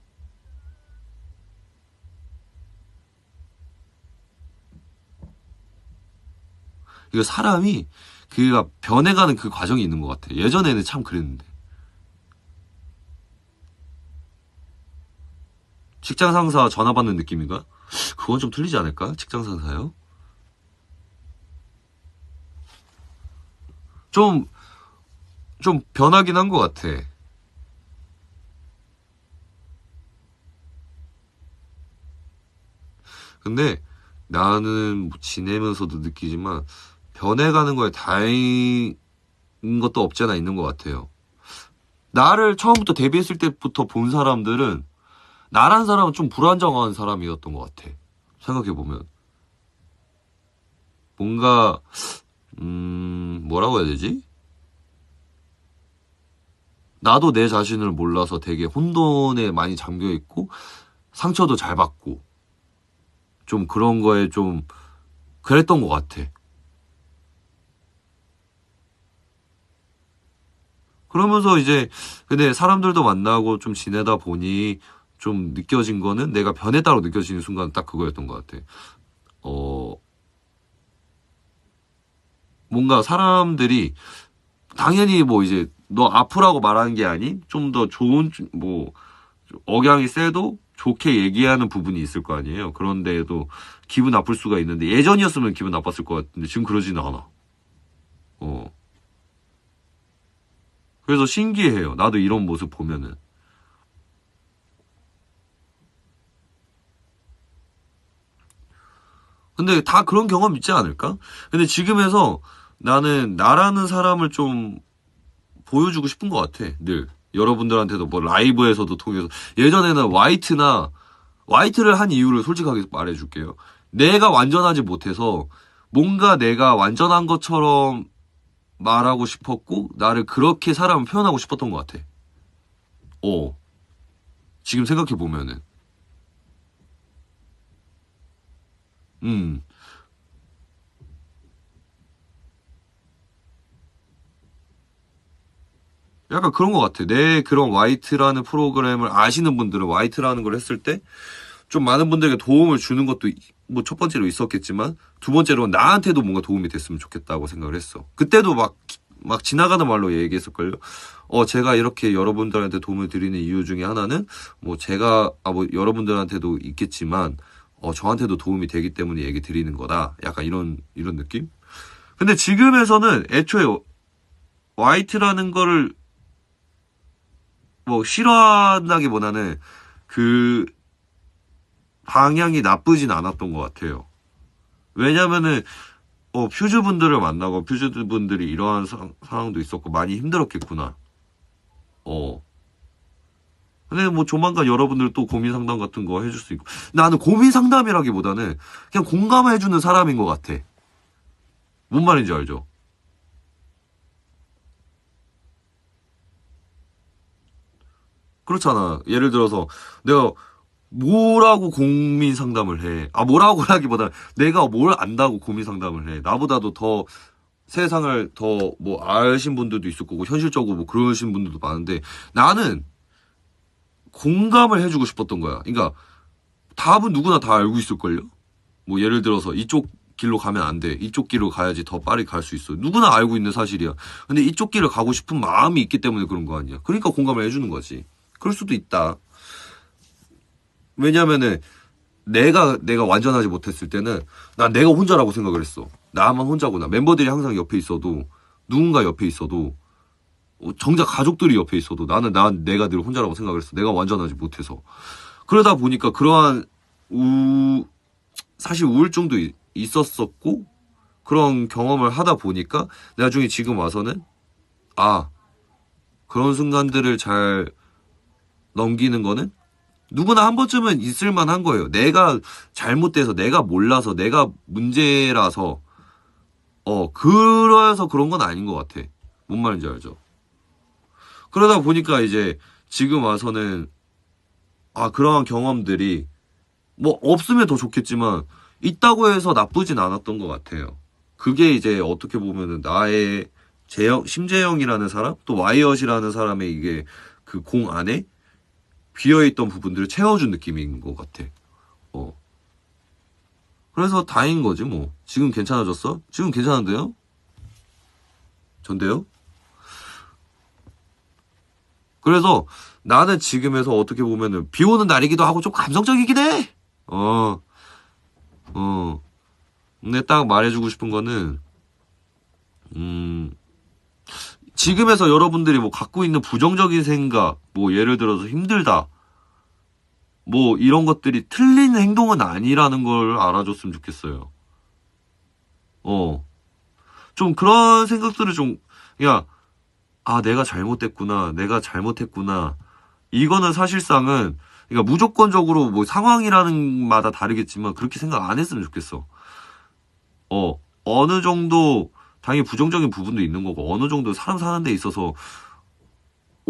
이거 사람이 그가 변해가는 그 과정이 있는 것 같아. 예전에는 참 그랬는데. 직장 상사 전화 받는 느낌인가? 그건 좀 틀리지 않을까? 직장 상사요? 좀 변하긴 한 것 같아. 근데 나는 뭐 지내면서도 느끼지만 변해가는 거에 다행인 것도 없지 않아 있는 것 같아요. 나를 처음부터 데뷔했을 때부터 본 사람들은 나란 사람은 좀 불안정한 사람이었던 것 같아. 생각해보면. 뭔가, 뭐라고 해야 되지? 나도 내 자신을 몰라서 되게 혼돈에 많이 잠겨있고, 상처도 잘 받고, 좀 그런 거에 좀, 그랬던 것 같아. 그러면서 이제, 근데 사람들도 만나고 좀 지내다 보니, 좀 느껴진 거는 내가 변했다고 느껴지는 순간 딱 그거였던 것 같아. 어, 뭔가 사람들이 당연히 뭐 이제 너 아프라고 말하는 게 아닌 좀 더 좋은 뭐 억양이 세도 좋게 얘기하는 부분이 있을 거 아니에요. 그런데도 기분 나쁠 수가 있는데 예전이었으면 기분 나빴을 것 같은데 지금 그러지는 않아. 어. 그래서 신기해요. 나도 이런 모습 보면은. 근데 다 그런 경험 있지 않을까? 근데 지금에서 나는 나라는 사람을 좀 보여주고 싶은 것 같아. 늘. 여러분들한테도 뭐 라이브에서도 통해서 예전에는 화이트를 한 이유를 솔직하게 말해줄게요. 내가 완전하지 못해서 뭔가 내가 완전한 것처럼 말하고 싶었고 나를 그렇게 사람을 표현하고 싶었던 것 같아. 어. 지금 생각해 보면은. 음. 약간 그런 것 같아. 내 그런 화이트라는 프로그램을 아시는 분들은 화이트라는 걸 했을 때 좀 많은 분들에게 도움을 주는 것도 뭐 첫 번째로 있었겠지만 두 번째로 나한테도 뭔가 도움이 됐으면 좋겠다고 생각을 했어. 그때도 막 지나가는 말로 얘기했을걸요. 제가 이렇게 여러분들한테 도움을 드리는 이유 중에 하나는 뭐 제가 뭐 여러분들한테도 있겠지만 저한테도 도움이 되기 때문에 얘기 드리는 거다. 약간 이런 느낌? 근데 지금에서는 애초에 화이트라는 거를 뭐 싫어한다기보다는 그 방향이 나쁘진 않았던 것 같아요. 왜냐면은 퓨즈 분들을 만나고 퓨즈 분들이 이러한 상황도 있었고 많이 힘들었겠구나. 어. 근데 뭐 조만간 여러분들 또 고민 상담 같은 거 해줄 수 있고 나는 고민 상담이라기보다는 그냥 공감해주는 사람인 것 같아. 뭔 말인지 알죠? 그렇잖아. 예를 들어서 내가 뭐라고 고민 상담을 해. 뭐라고라기보다 내가 뭘 안다고 고민 상담을 해. 나보다도 더 세상을 더 뭐 아신 분들도 있을 거고 현실적으로 뭐 그러신 분들도 많은데 나는 공감을 해주고 싶었던 거야. 그러니까 답은 누구나 다 알고 있을걸요? 뭐 예를 들어서 이쪽 길로 가면 안 돼. 이쪽 길로 가야지 더 빨리 갈 수 있어. 누구나 알고 있는 사실이야. 근데 이쪽 길을 가고 싶은 마음이 있기 때문에 그런 거 아니야. 그러니까 공감을 해주는 거지. 그럴 수도 있다. 왜냐면은 내가 완전하지 못했을 때는 난 내가 혼자라고 생각을 했어. 나만 혼자구나. 멤버들이 항상 옆에 있어도 누군가 옆에 있어도 정작 가족들이 옆에 있어도 내가 늘 혼자라고 생각을 했어. 내가 완전하지 못해서. 그러다 보니까 그러한 사실 우울증도 있었었고 그런 경험을 하다 보니까 나중에 지금 와서는 아 그런 순간들을 잘 넘기는 거는 누구나 한 번쯤은 있을 만한 거예요. 내가 잘못돼서 내가 몰라서 내가 문제라서 그래서 그런 건 아닌 것 같아. 뭔 말인지 알죠? 그러다 보니까 이제 지금 와서는 그러한 경험들이 뭐 없으면 더 좋겠지만 있다고 해서 나쁘진 않았던 것 같아요. 그게 이제 어떻게 보면은 나의 심재영이라는 사람 또 와이엇이라는 사람의 이게 그 공 안에 비어있던 부분들을 채워준 느낌인 것 같아. 어. 그래서 다행인 거지 뭐. 지금 괜찮아졌어? 지금 괜찮은데요? 전데요? 그래서 나는 지금에서 어떻게 보면은 비 오는 날이기도 하고 좀 감성적이긴 해. 어, 어. 근데 딱 말해주고 싶은 거는, 음, 지금에서 여러분들이 뭐 갖고 있는 부정적인 생각, 뭐 예를 들어서 힘들다, 뭐 이런 것들이 틀린 행동은 아니라는 걸 알아줬으면 좋겠어요. 어. 좀 그런 생각들을 좀, 야, 아, 내가 잘못됐구나, 내가 잘못했구나. 이거는 사실상은, 그러니까 무조건적으로 뭐 상황이라는 마다 다르겠지만 그렇게 생각 안 했으면 좋겠어. 어느 정도, 당연히 부정적인 부분도 있는 거고, 어느 정도 사람 사는 데 있어서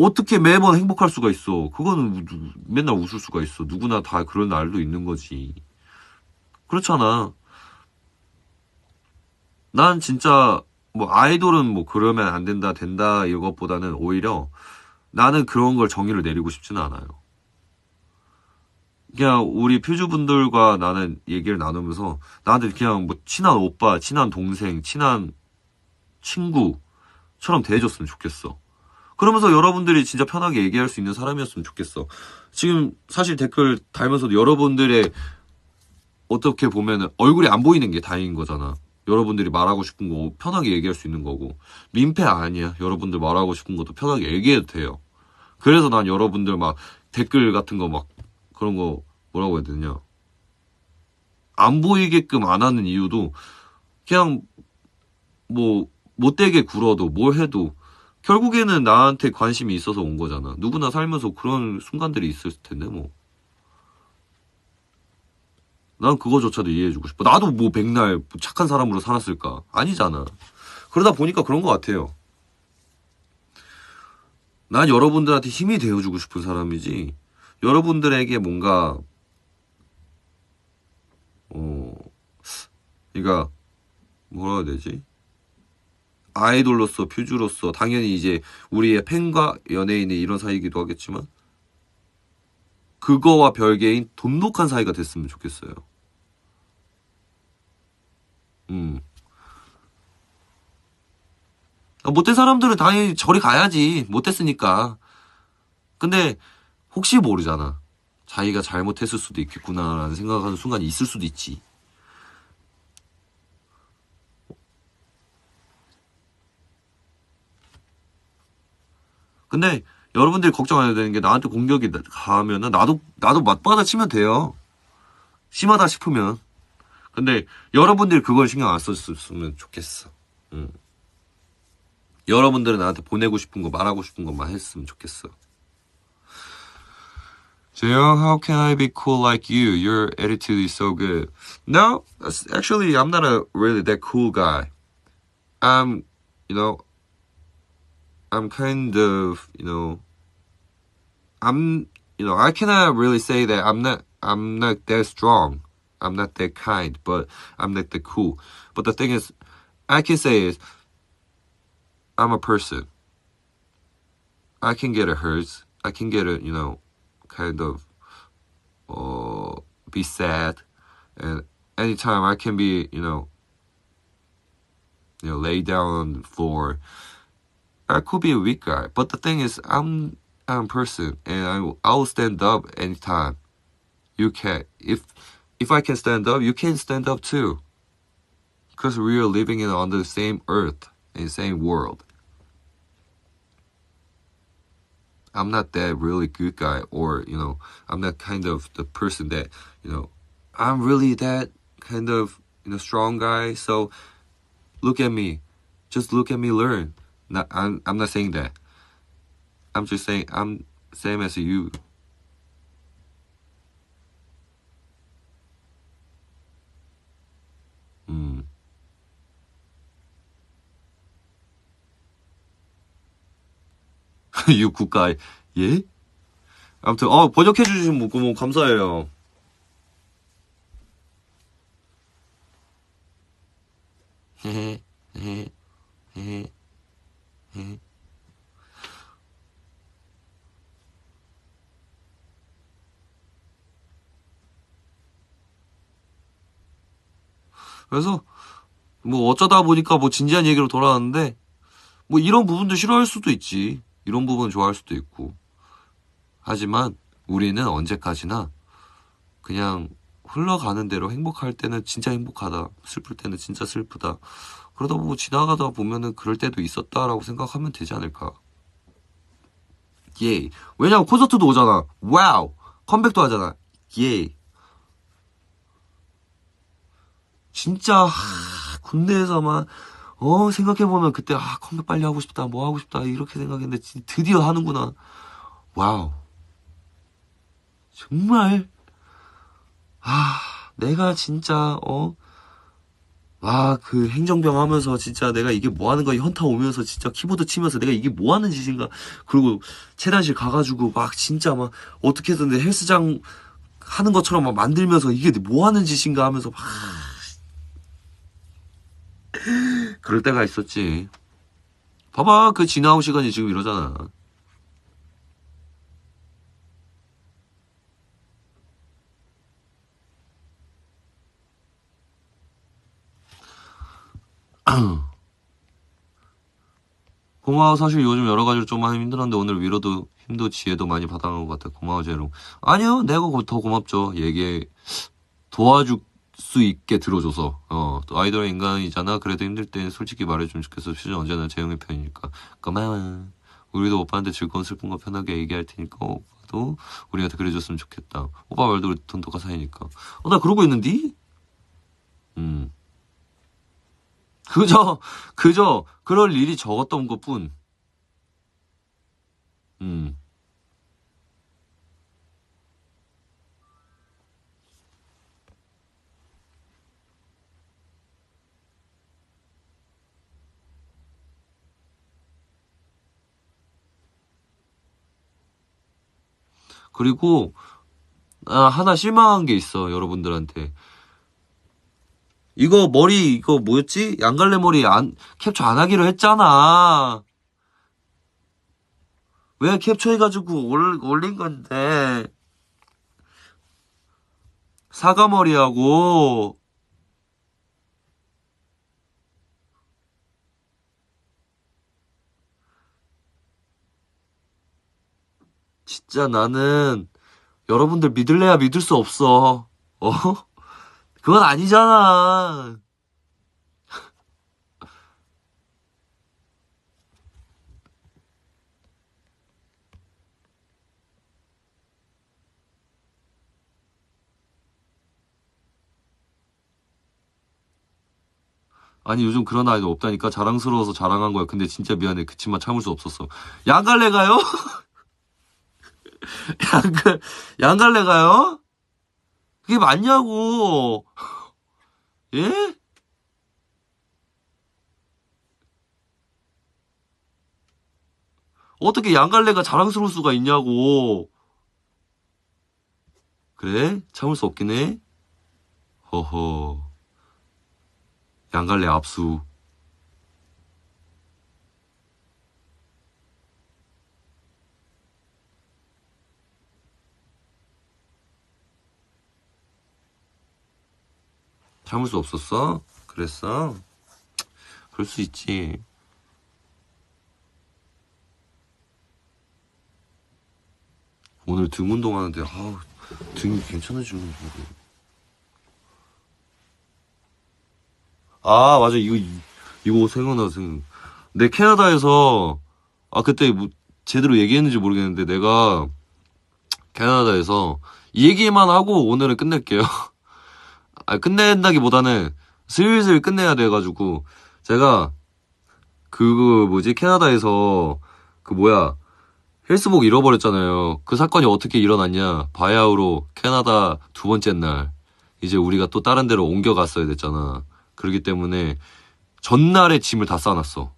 어떻게 매번 행복할 수가 있어. 그거는 맨날 웃을 수가 있어. 누구나 다 그런 날도 있는 거지. 그렇잖아. 난 진짜, 뭐, 아이돌은 뭐, 그러면 안 된다, 된다, 이것보다는 오히려 나는 그런 걸 정의를 내리고 싶지는 않아요. 그냥 우리 퓨즈분들과 나는 얘기를 나누면서 나한테 그냥 뭐, 친한 오빠, 친한 동생, 친한 친구처럼 대해줬으면 좋겠어. 그러면서 여러분들이 진짜 편하게 얘기할 수 있는 사람이었으면 좋겠어. 지금 사실 댓글 달면서도 여러분들의 어떻게 보면 얼굴이 안 보이는 게 다행인 거잖아. 여러분들이 말하고 싶은 거 편하게 얘기할 수 있는 거고. 민폐 아니야. 여러분들 말하고 싶은 것도 편하게 얘기해도 돼요. 그래서 난 여러분들 막 댓글 같은 거 막 그런 거 뭐라고 해야 되냐. 안 보이게끔 안 하는 이유도 그냥 뭐 못되게 굴어도 뭘 해도 결국에는 나한테 관심이 있어서 온 거잖아. 누구나 살면서 그런 순간들이 있을 텐데 뭐. 난 그거조차도 이해해주고 싶어. 나도 뭐 백날 착한 사람으로 살았을까? 아니잖아. 그러다 보니까 그런 것 같아요. 난 여러분들한테 힘이 되어주고 싶은 사람이지. 여러분들에게 뭔가, 어, 그러니까, 뭐라 해야 되지? 아이돌로서, 퓨즈로서, 당연히 이제 우리의 팬과 연예인의 이런 사이이기도 하겠지만, 그거와 별개인 돈독한 사이가 됐으면 좋겠어요. 음. 못된 사람들은 당연히 저리 가야지. 못됐으니까. 근데 혹시 모르잖아. 자기가 잘못했을 수도 있겠구나라는 생각하는 순간이 있을 수도 있지. 근데 여러분들이 걱정 안 해야 되는 게 나한테 공격이 가면은 나도 맞받아 치면 돼요. 심하다 싶으면. 근데 여러분들이 그걸 신경 안 썼으면 좋겠어. 응. 여러분들은 나한테 보내고 싶은 거 말하고 싶은 것만 했으면 좋겠어. 재영, how can I be cool like you? Your attitude is so good. No, actually, I'm not a really that cool guy. I'm, you know, I'm kind of, I'm, I cannot really say that I'm not that strong. I'm not that kind, but I'm not that cool. But the thing is, I can say is, I'm a person. I can get a hurt. I can get a, kind of, be sad. And anytime I can be, lay down on the floor. I could be a weak guy. But the thing is, I'm a person and I will stand up anytime. You can. If I can stand up, you can stand up too. Because we are living on the same earth, in the same world. I'm not that really good guy, or I'm not kind of the person that I'm really that kind of strong guy. So look at me, just look at me, learn. I'm not saying that. I'm just saying I'm same as you. 6국가 예? 아무튼 번역해 주시면 뭐 감사해요. 헤헤 헤헤 헤헤 헤헤. 그래서 뭐 어쩌다 보니까 뭐 진지한 얘기로 돌아왔는데 뭐 이런 부분도 싫어할 수도 있지. 이런 부분 좋아할 수도 있고. 하지만 우리는 언제까지나 그냥 흘러가는 대로 행복할 때는 진짜 행복하다. 슬플 때는 진짜 슬프다. 그러다 보고 지나가다 보면은 그럴 때도 있었다라고 생각하면 되지 않을까. 예. 왜냐면 콘서트도 오잖아. 와우. 컴백도 하잖아. 예. 진짜 군대에서만 생각해보면 그때 컴백 빨리 하고 싶다 뭐 하고 싶다 이렇게 생각했는데 드디어 하는구나. 와우. 정말 내가 진짜 그 행정병 하면서 진짜 내가 이게 뭐 하는 거야 현타 오면서 진짜 키보드 치면서 내가 이게 뭐 하는 짓인가. 그리고 체단실 가가지고 막 진짜 막 어떻게든 내 헬스장 하는 것처럼 막 만들면서 이게 뭐 하는 짓인가 하면서 막 그럴 때가 있었지. 봐봐 그 지나온 시간이 지금 이러잖아. 고마워. 사실 요즘 여러 가지로 좀 많이 힘들었는데 오늘 위로도 힘도 지혜도 많이 받아간 것 같아. 고마워 제롱. 아니요 내가 더 고맙죠. 얘기 도와줄 수 있게 들어줘서. 또 아이돌의 인간이잖아. 그래도 힘들 땐 솔직히 말해주면 좋겠어. 시즌 언제나 재영의 편이니까. 고마워. 우리도 오빠한테 즐거운 슬픈 거 편하게 얘기할 테니까 오빠도 우리한테 그래줬으면 좋겠다. 오빠 말도 돈독한 사이니까. 나 그러고 있는디? 음. 그저 그럴 일이 적었던 것뿐. 음. 그리고 하나 실망한 게 있어 여러분들한테. 이거 머리 이거 뭐였지? 양갈래 머리 캡처 안 하기로 했잖아. 왜 캡처해가지고 올린 건데. 사과머리하고. 진짜 나는 여러분들 믿을래야 믿을 수 없어. 어? 그건 아니잖아. 아니 요즘 그런 아이들 없다니까. 자랑스러워서 자랑한 거야. 근데 진짜 미안해. 그치만 참을 수 없었어. 양갈래 가요? 양갈래 가요? 그게 맞냐고. 예? 어떻게 양갈래가 자랑스러울 수가 있냐고. 그래? 참을 수 없긴 해? 허허. 양갈래 압수. 참을 수 없었어? 그랬어? 그럴 수 있지. 오늘 등 운동하는데 등이 괜찮아지는지 모르겠네. 맞아. 이거 생각나서. 내 캐나다에서 그때 뭐 제대로 얘기했는지 모르겠는데 내가 캐나다에서 이 얘기만 하고 오늘은 끝낼게요. 끝낸다기보다는 슬슬 끝내야 돼가지고 제가 그거 뭐지 캐나다에서 그 뭐야 헬스복 잃어버렸잖아요. 그 사건이 어떻게 일어났냐. 바야흐로 캐나다 두 번째 날 이제 우리가 또 다른 데로 옮겨갔어야 됐잖아. 그렇기 때문에 전날에 짐을 다 싸놨어.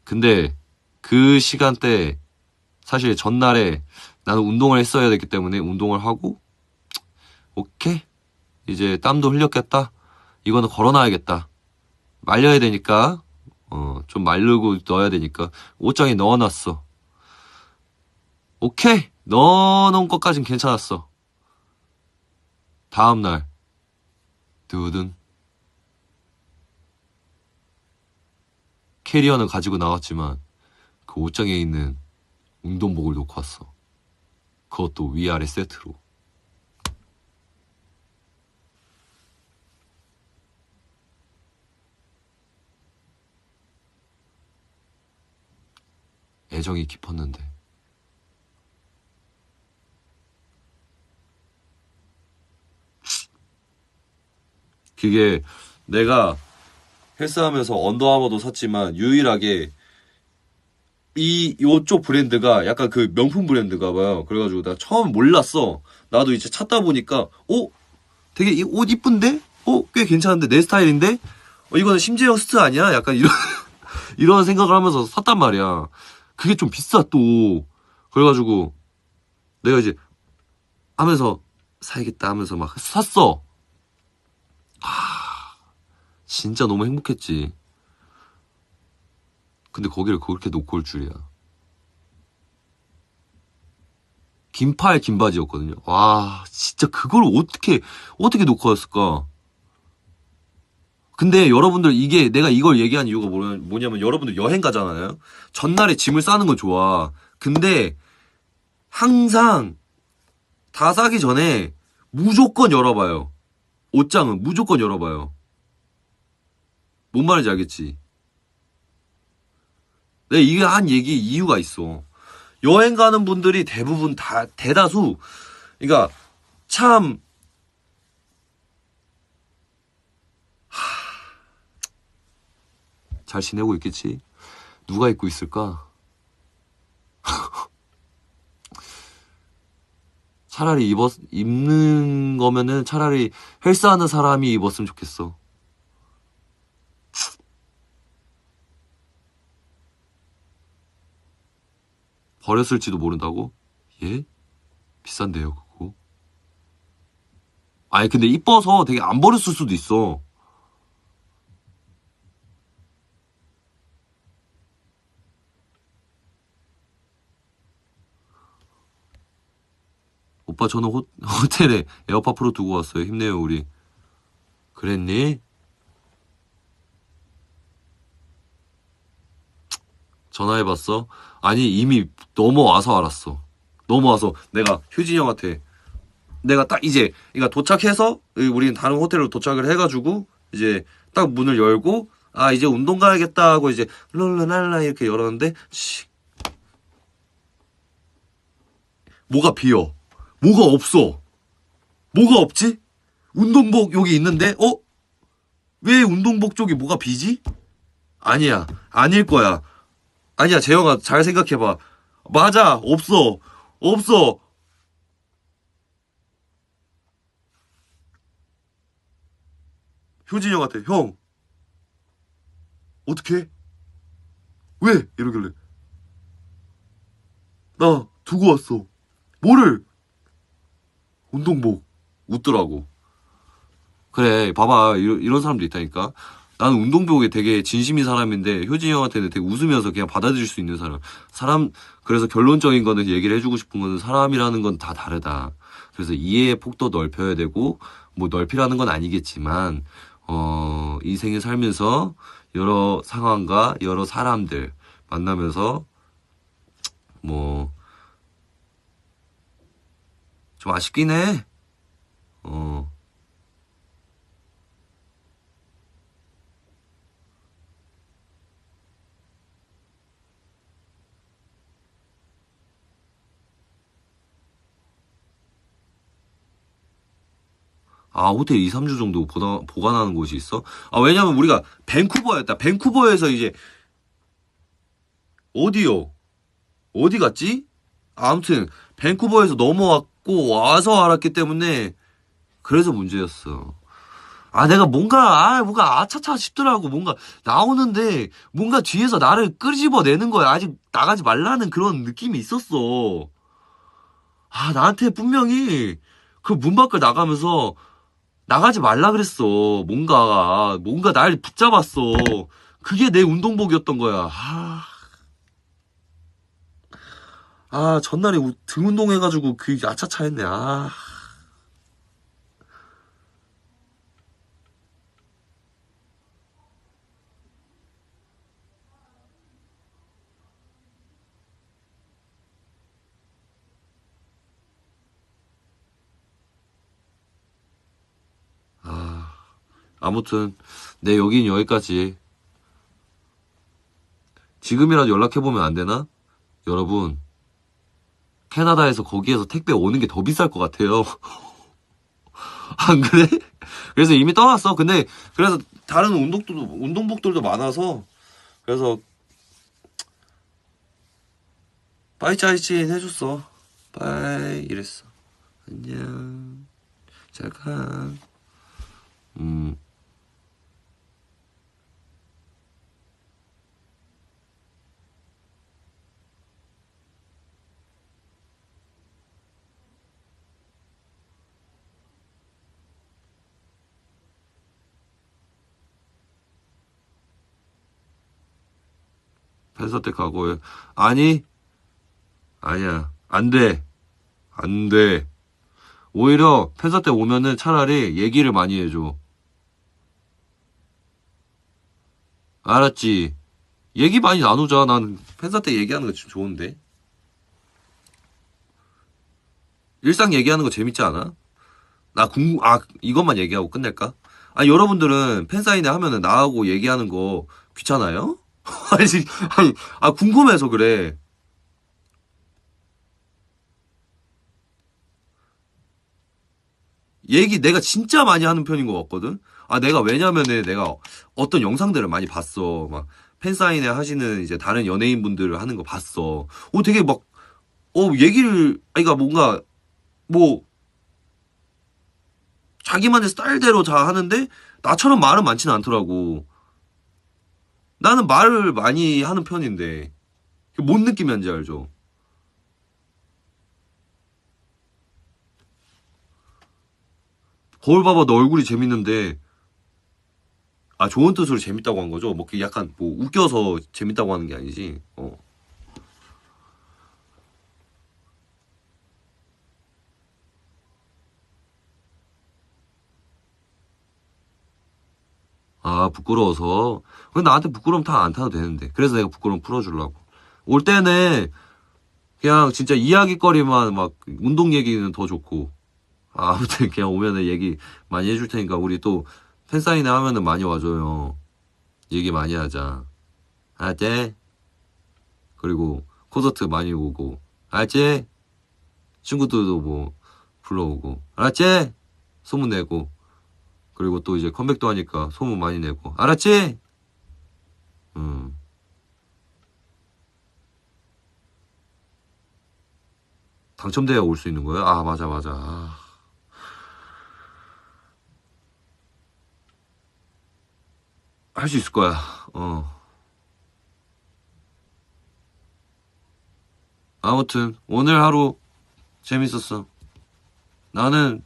근데 그 시간대 사실 전날에 나는 운동을 했어야 됐기 때문에 운동을 하고 오케이 이제 땀도 흘렸겠다. 이거는 걸어놔야겠다. 말려야 되니까 좀 마르고 넣어야 되니까 옷장에 넣어놨어. 오케이 넣어놓은 것까진 괜찮았어. 다음날 두둔 캐리어는 가지고 나왔지만 그 옷장에 있는 운동복을 놓고 왔어. 그것도 위아래 세트로. 애정이 깊었는데. 그게 내가 헬스하면서 언더아머도 샀지만 유일하게 요쪽 브랜드가 약간 그 명품 브랜드가 봐요. 그래가지고 나 처음 몰랐어. 나도 이제 찾다 보니까 되게 이 옷 이쁜데? 꽤 괜찮은데? 내 스타일인데? 이거는 심재영 스트 아니야? 약간 이런 이런 생각을 하면서 샀단 말이야. 그게 좀 비싸 또. 그래가지고 내가 이제 하면서 사야겠다 하면서 막 샀어. 진짜 너무 행복했지. 근데 거기를 그렇게 놓고 올 줄이야. 긴팔 긴 바지였거든요. 와, 진짜 그걸 어떻게 놓고 왔을까? 근데 여러분들 이게 내가 이걸 얘기한 이유가 뭐냐면 여러분들 여행 가잖아요. 전날에 짐을 싸는 건 좋아. 근데 항상 다 싸기 전에 무조건 열어봐요. 옷장은 무조건 열어봐요. 뭔 말인지 알겠지? 내가 이게 한 얘기 이유가 있어. 여행 가는 분들이 대부분 다 대다수 그러니까 참 잘 지내고 있겠지? 누가 입고 있을까? 차라리 입는 거면은 차라리 헬스하는 사람이 입었으면 좋겠어. 버렸을지도 모른다고? 예? 비싼데요, 그거? 아니, 근데 이뻐서 되게 안 버렸을 수도 있어. 오빠, 저는 호텔에 에어팟 프로 두고 왔어요. 힘내요, 우리. 그랬니? 전화해봤어? 아니, 이미 넘어와서 알았어. 넘어와서 내가 효진이 형한테 내가 딱 이제 그러니까 도착해서 우리는 다른 호텔로 도착을 해가지고 이제 딱 문을 열고 이제 운동 가야겠다 하고 이제 랄랄랄라 이렇게 열었는데 뭐가 비어. 뭐가 없어. 뭐가 없지? 운동복 여기 있는데 왜 운동복 쪽이 뭐가 비지? 아니야. 아닐 거야. 아니야. 재영아 잘 생각해봐. 맞아. 없어. 없어. 효진이 형한테 형 어떻게? 왜? 이러길래 나 두고 왔어. 뭐를? 운동복. 웃더라고. 그래, 봐봐. 이런 사람도 있다니까. 나는 운동복에 되게 진심인 사람인데, 효진이 형한테는 되게 웃으면서 그냥 받아들일 수 있는 사람. 그래서 결론적인 거는 얘기를 해주고 싶은 거는 사람이라는 건 다 다르다. 그래서 이해의 폭도 넓혀야 되고, 뭐 넓히라는 건 아니겠지만, 인생을 살면서 여러 상황과 여러 사람들 만나면서, 뭐, 좀 아쉽긴 해. 어. 호텔 2, 3주 정도 보관하는 곳이 있어? 왜냐면 우리가 밴쿠버였다. 밴쿠버에서 이제, 어디요? 어디 갔지? 아무튼, 밴쿠버에서 넘어왔고, 와서 알았기 때문에, 그래서 문제였어. 내가 뭔가 아차차 싶더라고. 뭔가, 나오는데, 뭔가 뒤에서 나를 끄집어내는 거야. 아직 나가지 말라는 그런 느낌이 있었어. 나한테 분명히, 그 문 밖을 나가면서, 나가지 말라 그랬어. 뭔가 날 붙잡았어. 그게 내 운동복이었던 거야. 전날에 등 운동해가지고 그 아차차 했네. 아무튼 내 여긴 여기까지. 지금이라도 연락해보면 안 되나? 여러분, 캐나다에서 거기에서 택배 오는 게 더 비쌀 것 같아요. 안 그래? 그래서 이미 떠났어. 근데 그래서 다른 운동복들도 많아서 그래서 빠이 짜이찐 해줬어. 빠이 이랬어. 안녕. 잘 가. 음. 펜서 때 가고 아니 아니야 안 돼. 안 돼. 오히려 펜서 때 오면은 차라리 얘기를 많이 해줘. 알았지? 얘기 많이 나누자. 난 펜서 때 얘기하는 거 좋은데. 일상 얘기하는 거 재밌지 않아? 이것만 얘기하고 끝낼까? 아, 여러분들은 팬사인회 하면은 나하고 얘기하는 거 귀찮아요? 아니, 궁금해서 그래. 얘기 내가 진짜 많이 하는 편인 것 같거든? 아, 왜냐면은 내가 어떤 영상들을 많이 봤어. 막, 팬사인회 하시는 이제 다른 연예인분들 하는 거 봤어. 되게 막, 그러니까 뭔가, 뭐, 자기만의 스타일대로 다 하는데, 나처럼 말은 많지는 않더라고. 나는 말을 많이 하는 편인데, 뭔 느낌인지 알죠? 거울 봐봐, 너 얼굴이 재밌는데, 아, 좋은 뜻으로 재밌다고 한 거죠? 뭐, 약간, 뭐, 웃겨서 재밌다고 하는 게 아니지. 아, 부끄러워서. 근데 나한테 부끄러움 다 안 타도 되는데. 그래서 내가 부끄러움 풀어주려고. 올 때는, 그냥 진짜 이야기거리만 막, 운동 얘기는 더 좋고. 아, 아무튼 그냥 오면은 얘기 많이 해줄 테니까, 우리 또, 팬사인회 하면은 많이 와줘요. 얘기 많이 하자. 알았지? 그리고, 콘서트 많이 오고. 알았지? 친구들도 뭐, 불러오고. 알았지? 소문 내고. 그리고 또 이제 컴백도 하니까 소문 많이 내고. 알았지? 음. 당첨돼야 올 수 있는 거야? 아, 맞아, 맞아. 할 수 있을 거야. 어. 아무튼, 오늘 하루 재밌었어. 나는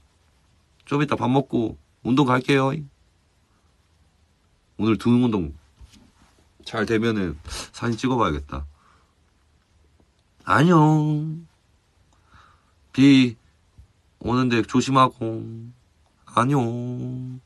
좀 이따 밥 먹고 운동 갈게요. 오늘 등 운동 잘 되면은 사진 찍어봐야겠다. 안녕. 비 오는데 조심하고. 안녕.